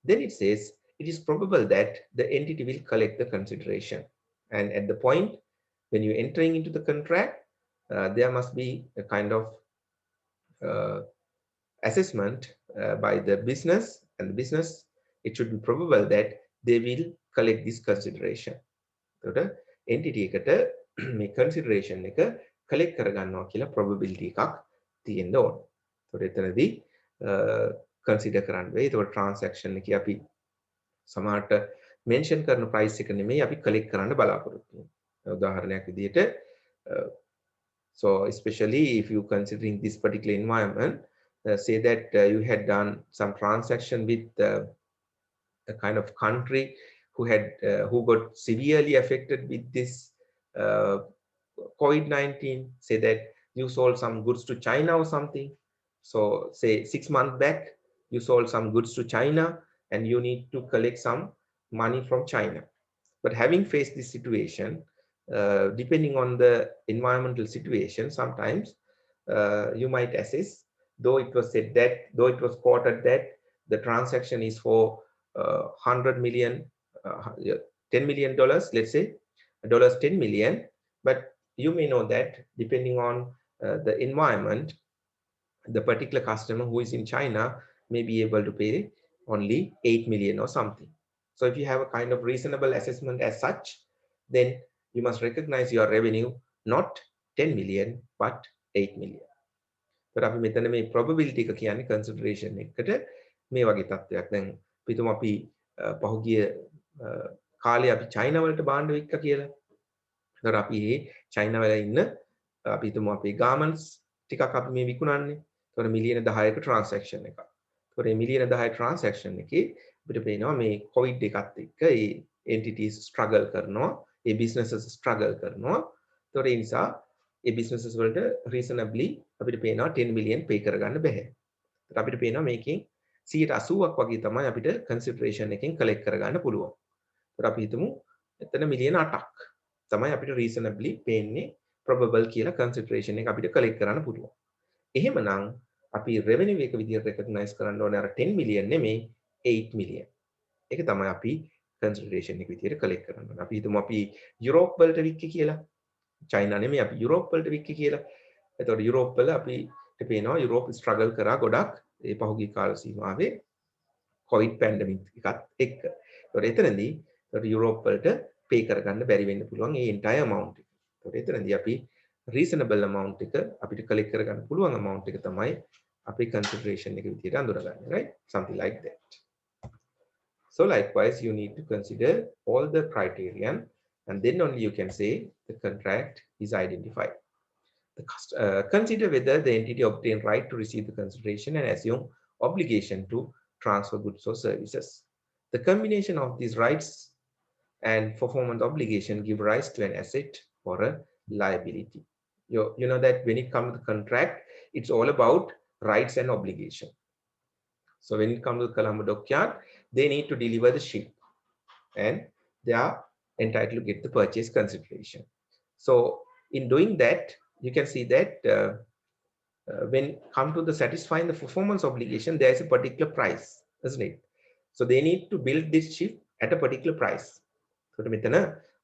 Then it says it is probable that the entity will collect the consideration, and at the point when you're entering into the contract, there must be a kind of assessment by the business, and the business, it should be probable that they will collect this consideration. එතකොට entity එකට මේ consideration එක collect කරගන්නවා කියලා probability එකක් තියෙන්න ඕන. එතකොට එතනදී consider කරන්න වෙයි. ඒතකොට transaction එකේ අපි සමහරට mention කරන price එක නෙමෙයි අපි collect කරන්න බලාපොරොත්තු වෙන්නේ. උදාහරණයක් විදිහට so especially if you considering this particular environment, say that you had done some transaction with a kind of country who got severely affected with this uh, COVID-19. Say that you sold some goods to China or something. So say 6 months back, you sold some goods to China and you need to collect some money from China. But having faced this situation, depending on the environmental situation, sometimes you might assess, though it was said that, though it was quoted that the transaction is for 100 million, $10 million, let's say, dollars 10 million, but you may know that depending on the environment, the particular customer who is in China may be able to pay only 8 million or something. So if you have a kind of reasonable assessment as such, then you must recognize your revenue not 10 million but 8 million. but අපි මෙතන මේ probability එක කියන්නේ consideration එකකට මේ වගේ තත්ත්වයක්. දැන් පිටුම අපි පහුගිය කාලේ අපි චයිනා වලට භාණ්ඩ වික්කා කියලා. ඒතර අපි මේ චයිනා වල ඉන්න අපි හිතමු අපේ garments ටිකක් අපි මේ විකුණන්නේ. ඒතර මිලියන 10ක transaction එකක්. ඒතර මේ මිලියන 10 transaction එකේ අපිට පේනවා මේ COVID එකත් එක්ක ඒ entities struggle කරනවා, ඒ businesses struggle කරනවා. ඒතර ඒ නිසා ඒ businesses වලට reasonably අපිට පේනවා 10 million pay කරගන්න බැහැ. ඒතර අපිට පේනවා මේකෙන් 80%ක් වගේ තමයි අපිට consideration එකෙන් collect කරගන්න පුළුවන්. ඒතර අපි හිතමු එතන මිලියන 8ක් තමයි අපිට reasonably පේන්නේ probable කියලා consideration එක අපිට collect කරන්න පුළුවන්. එහෙමනම් අපි revenue එක විදිහට recognize කරන්න ඕනේ අර 10 million නෙමෙයි 8 million. ඒක තමයි අපි consideration එක විදිහට collect කරන්න ඕනේ. අපි හිතමු අපි යුරෝප් වලට වික්කේ කියලා. චයිනා නෙමෙයි අපි යුරෝප් වලට වික්කේ කියලා. එතකොට යුරෝප් වල අපිට පේනවා යුරෝප් struggle කරා ගොඩක් ඒ පහුගිය කාල සීමාවේ COVID pandemic එකත් එක්ක. ඒතකොට එතනදී යුරෝප් වලට pay කරගන්න බැරි වෙන්න පුළුවන් ඒ entire amount එක. ඒතකොට එතනදී අපි reasonable amount එක අපිට collect කරගන්න පුළුවන් amount එක තමයි අපේ consideration එක විදිහට අඳුරගන්නේ, right? Something like that. So likewise, you need to consider all the criterion and then only you can say the contract is identified. Consider whether the entity obtained right to receive the consideration and assume obligation to transfer goods or services. The combination of these rights and performance obligation give rise to an asset or a liability. You know that when it comes to the contract, it's all about rights and obligation. So when it comes to the Colombo dockyard, they need to deliver the ship and they are entitled to get the purchase consideration. So in doing that, you can see that when come to the satisfying the performance obligation, there is a particular price, isn't it? So they need to build this ship at a particular price. So මෙතන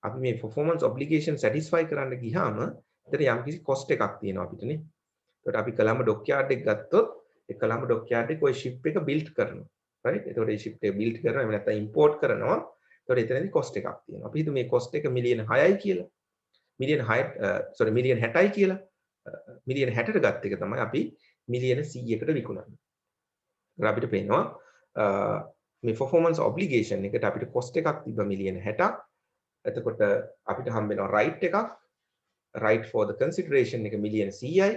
අපි මේ performance obligation satisfy කරන්න ගියාම එතන යම්කිසි cost එකක් තියෙනවා අපිටනේ. ඒකට අපි කොළඹ dockyard එක ගත්තොත් ඒ කොළඹ dockyard එක ඔය ship එක build කරනවා. right? ඒතකොට මේ ship එක build කරනවා එහෙම නැත්නම් import කරනවා. ඒතකොට එතනදී cost එකක් තියෙනවා. අපි හිතමු මේ cost එක මිලියන 6යි කියලා. මිලියන 6 මිලියන 60යි කියලා. මිලියන 60ට ගත්ත එක තමයි අපි මිලියන 100කට විකුණන්නේ. ඒත් අපිට පේනවා මේ performance obligation එකට අපිට cost එකක් තිබ්බ මිලියන 60ක්. එතකොට අපිට හම්බ වෙනවා right එකක්. right for the consideration එක මිලියන 100යි.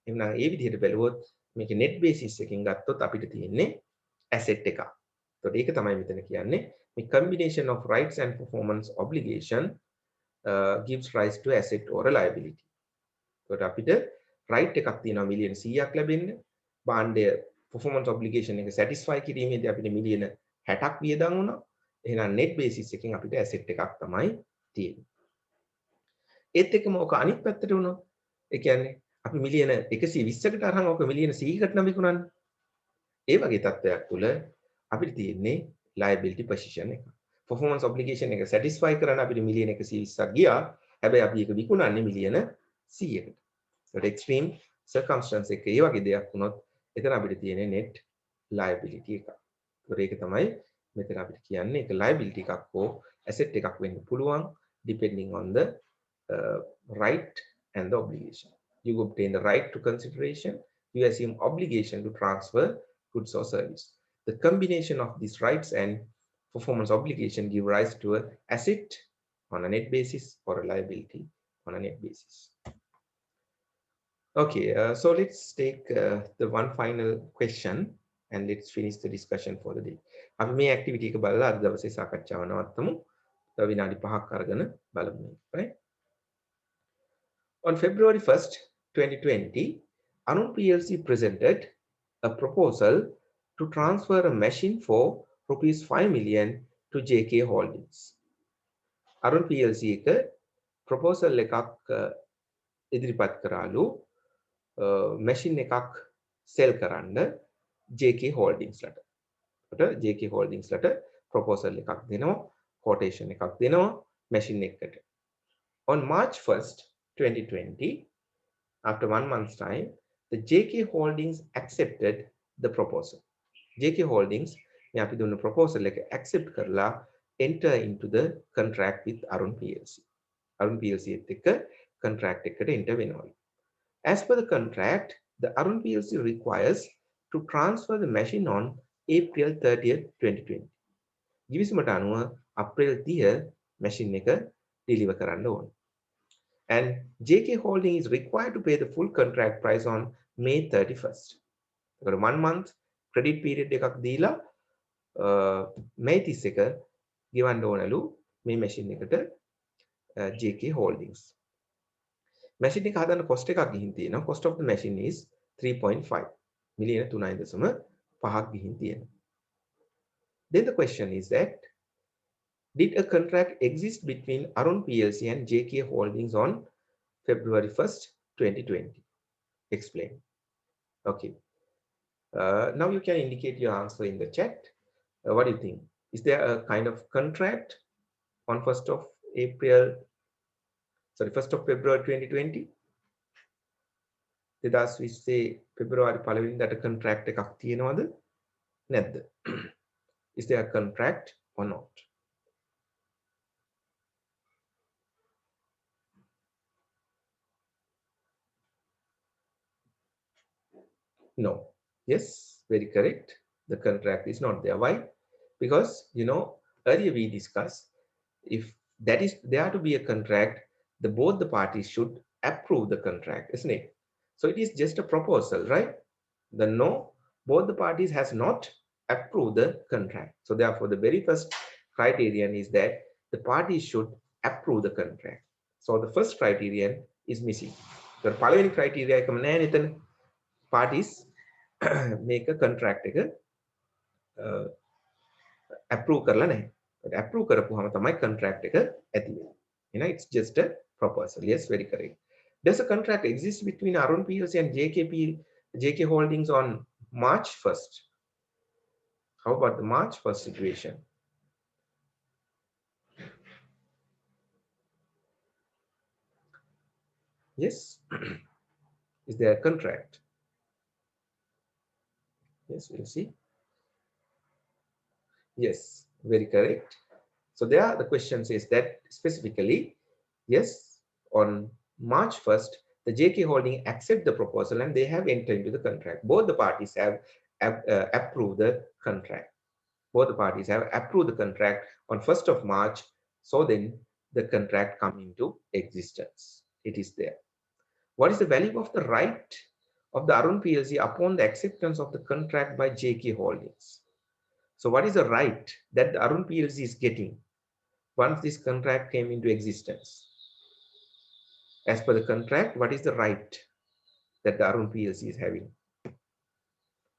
එහෙනම් ඒ විදිහට බැලුවොත් මේක net basis එකකින් ගත්තොත් අපිට තියෙන්නේ asset එකක්. ඒත් ඒක තමයි මෙතන කියන්නේ මේ combination of rights and performance obligation gives rise to asset or a liability. ඒකට අපිට right එකක් තියෙනවා මිලියන 100ක් ලැබෙන්න. භාණ්ඩය performance obligation එක satisfy කිරීමේදී අපිට මිලියන 60ක් වියදම් වුණා. එහෙනම් net basis එකෙන් අපිට asset එකක් තමයි තියෙන්නේ. ඒත් එක්කම ඔක අනිත් පැත්තට වුණොත් ඒ කියන්නේ අපි මිලියන 120කට අරන් ඔක මිලියන 100කට නම් විකුණන්නේ. ඒ වගේ තත්ත්වයක් තුල අපිට තියෙන්නේ liability position එක. performance obligation එක satisfy කරන්න අපිට මිලියන 120ක් ගියා. හැබැයි අපි ඒක විකුණන්නේ මිලියන 100කට. So extreme circumstance එක ඒ වගේ දෙයක් වුණොත් එතන අපිට තියෙන්නේ net liability එකක්. ඒක තමයි මෙතන අපිට කියන්නේ ඒක liability එකක් හෝ asset එකක් වෙන්න පුළුවන් depending on the right and the obligation. You obtain the right to consideration, you assume obligation to transfer goods or service. The combination of these rights and performance obligation give rise to an asset on a net basis or a liability on a net basis. Okay, so let's take the one final question and let's finish the discussion for the day. අපි මේ activity එක බලලා අද දවසේ සාකච්ඡාව නවත්තමු. තව විනාඩි 5ක් අරගෙන බලමු. Right? On February 1st, 2020, Anun PLC presented a proposal to transfer a machine for rupees 5 million to JK Holdings. Arun PLC එක proposal එකක් ඉදිරිපත් කරාලු machine එකක් sell කරන්න JK Holdings ලට. එතකොට JK Holdings ලට proposal එකක් දෙනවා, quotation එකක් දෙනවා machine එකකට. On March 1st, 2020, after 1 month's time, the JK Holdings accepted the proposal. JK Holdings මේ අපි දුන්න proposal එක accept කරලා enter into the contract with Arun PLC. Arun PLC එක්ක contract එකට enter වෙනවා. As per the contract, the Arun PLC requires to transfer the machine on April 30th, 2020. ගිවිසුමට අනුව අප්‍රේල් 30 machine එක deliver කරන්න ඕන. And JK Holding is required to pay the full contract price on May 31st. So 1 month credit period එකක් දීලා May 31 එක ගෙවන්න ඕනලු මේ machine එකට JK Holdings. Machine එක හදන්න cost එකක් ගිහින් තියෙනවා. Cost of the machine is 3.5 million 3.5ක් ගිහින් තියෙනවා. Then the question is that did a contract exist between Arun PLC and JK Holdings on February 1st, 2020? Explain. Okay. Now you can indicate your answer in the chat. What do you think? Is there a kind of contract on 1st of February 2020? Dedas we say February 1st contract එකක් තියෙනවද? නැද්ද? Is there a contract or not? No. Yes, very correct. The contract is not there. Why? Because, earlier we discussed if there to be a contract, both the parties should approve the contract, isn't it? So it is just a proposal, right? Both the parties has not approved the contract. So therefore, the very first criterion is that the parties should approve the contract. So the first criterion is missing. The following criteria parties make a contract එක approve කරලා නැහැ. But approve කරපුවාම තමයි contract එක ඇති වෙන්නේ. It's just a proposal. Yes, very correct. Does a contract exist between Arun PLC and JK Holdings on March 1st? How about the March 1st situation? Yes. Is there a contract? Yes, we'll see. Yes, very correct. So there the question says that specifically, yes, on March 1st, the JK Holding accept the proposal and they have entered into the contract. Both the parties have approved the contract. Both the parties have approved the contract on 1st of March. So then the contract come into existence. It is there. What is the value of the right of the Arun PLC upon the acceptance of the contract by JK Holdings? So what is the right that the Arun PLC is getting once this contract came into existence? As per the contract, what is the right that the Arun PLC is having?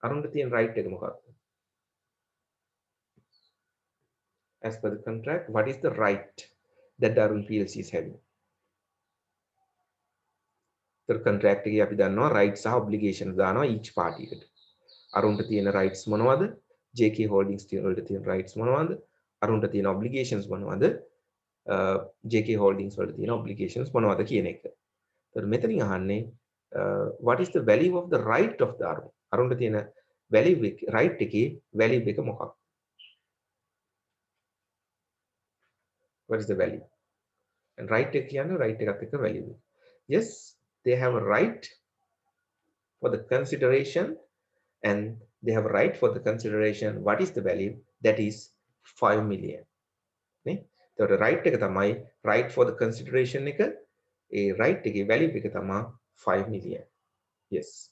Arun right එක මොකක්ද? As per the contract, what is the right that the Arun PLC is having? The contract එකේ අපි දන්නවා rights සහ obligations දානවා each party එකට. අරුන්ට තියෙන rights මොනවද? JK Holdings වලට තියෙන rights මොනවද? අරුන්ට තියෙන obligations මොනවද? JK Holdings වලට තියෙන obligations මොනවද කියන එක. ඒතර මෙතනින් අහන්නේ what is the value of the right of the Arun? අරුන්ට තියෙන value right එකේ value එක මොකක්ද? What is the value? And right එක කියන්නේ right එකත් එක්ක value. Yes, they have a right for the consideration and they have right for the consideration. What is the value? That is 5 million. The right එක තමයි right for the consideration එක ඒ right එකේ value එක තමයි 5 million. Yes.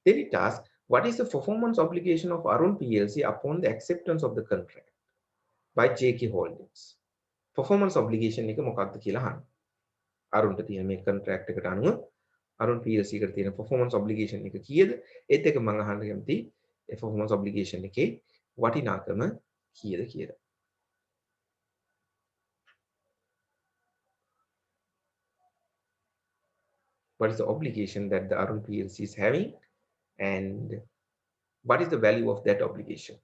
Then it asks, what is the performance obligation of Arun PLC upon the acceptance of the contract by JK Holdings? Performance obligation එක මොකක්ද කියලා අහන්න. අරුන්ට තියෙන මේ contract එකට අනුව අරුන් PLC එකට තියෙන performance obligation එක කීයද? ඒත් එක මම අහන්න කැමති ඒ performance obligation එකේ වටිනාකම කීයද කියලා. What is the obligation that the Arun PLC is having, and what is the value of that obligation?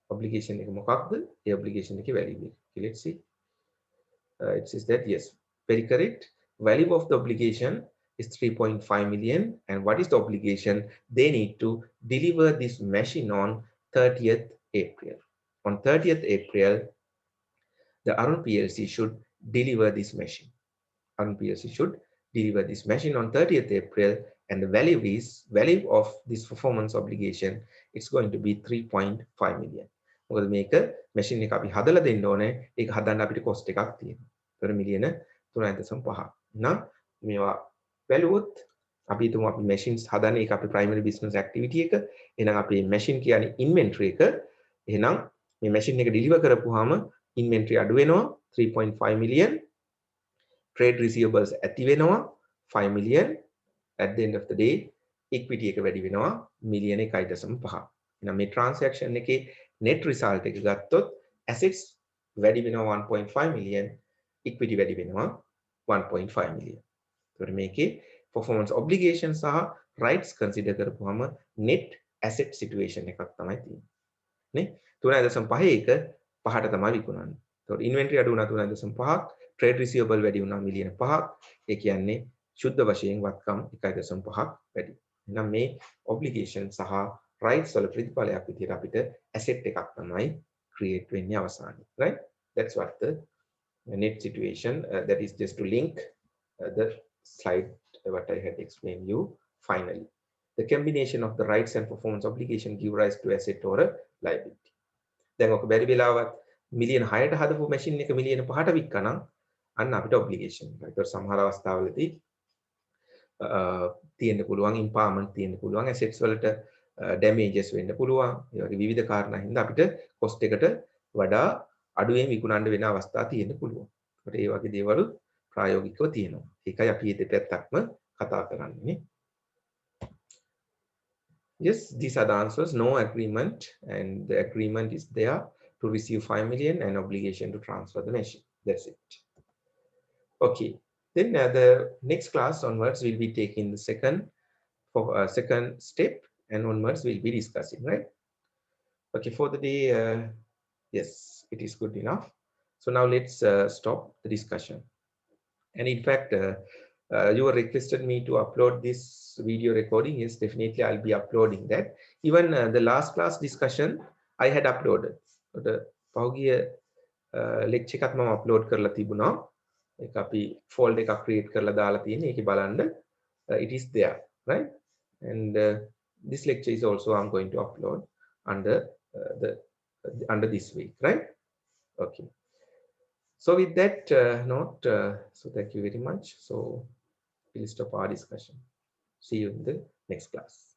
Obligation එක මොකක්ද? ඒ obligation එකේ value එක. Okay, let's see. It says that yes, very correct. Value of the obligation is 3.5 million, and what is the obligation? They need to deliver this machine on 30th April. On 30th April, the Arun PLC should deliver this machine. Arun PLC should deliver this machine on 30th April, and the value of this performance obligation, it's going to be 3.5 million. මොකද මේක machine එක අපි හදලා දෙන්න ඕනේ. ඒක හදන්න අපිට cost එකක් තියෙනවා. ඒතර මිලියන 3.5. නම් මේවා වැළුවොත් අපි හිතමු අපි machines හදන එක අපි primary business activity එක. එහෙනම් අපි machine කියන්නේ inventory එක. එහෙනම් මේ machine එක deliver කරපුවාම inventory අඩු වෙනවා 3.5 million. Trade receivables ඇති වෙනවා 5 million. At the end of the day equity එක වැඩි වෙනවා million 1.5. එහෙනම් මේ transaction එකේ net result එක ගත්තොත් assets වැඩි වෙනවා 1.5 million, equity වැඩි වෙනවා 1.5 million. ඒතකොට මේකේ performance obligation සහ rights consider කරපුවාම net asset situation එකක් තමයි තියෙන්නේ. නේ 3.5 එක පහට තමයි විකුණන්නේ. ඒතකොට inventory අඩු වුණා 3.5ක්, trade receivable වැඩි වුණා මිලියන 5ක්. ඒ කියන්නේ ශුද්ධ වශයෙන් වත්කම් 1.5ක් වැඩි. එහෙනම් මේ obligation සහ rights වල ප්‍රතිඵලයක් විදිහට අපිට asset එකක් තමයි create වෙන්නේ අවසානයේ. Right? That's what the net situation, that is just to link the slide what I had explained you finally. The combination of the rights and performance obligation give rise to asset or a liability. දැන් ඔක බැරි වෙලාවත් මිලියන 6ට හදපු machine එක මිලියන 5ට වික්කනම් අන්න අපිට obligation එකක්. ඒතකොට සමහර අවස්ථාවලදී තියෙන්න පුළුවන් impairment තියෙන්න පුළුවන් assets වලට damages වෙන්න පුළුවන්. ඒ වගේ විවිධ කාරණා හින්දා අපිට cost එකට වඩා අඩුවෙන් විකුණන්න වෙන අවස්ථා තියෙන්න පුළුවන්. ඒකට ඒ වගේ දේවල් ප්‍රායෝගිකව තියෙනවා. ඒකයි අපි මේ දෙපැත්තක්ම කතා කරන්නේ. Yes, these are the answers. No agreement, and the agreement is there to receive 5 million and obligation to transfer the machine. That's it. Okay. Then the next class onwards we'll be taking the second step, and onwards we'll be discussing, right? Okay, for the day, yes, it is good enough. So now let's stop the discussion. And in fact, you requested me to upload this video recording. Yes, definitely I'll be uploading that. Even the last class discussion I had uploaded. The පහුගිය lecture එකත් මම upload කරලා තිබුණා. ඒක අපි folder එකක් create කරලා දාලා තියෙන්නේ. ඒකේ බලන්න it is there, right? And this lecture is also I'm going to upload under under this week, right? Okay. So with that note, so thank you very much. So we'll stop our discussion. See you in the next class.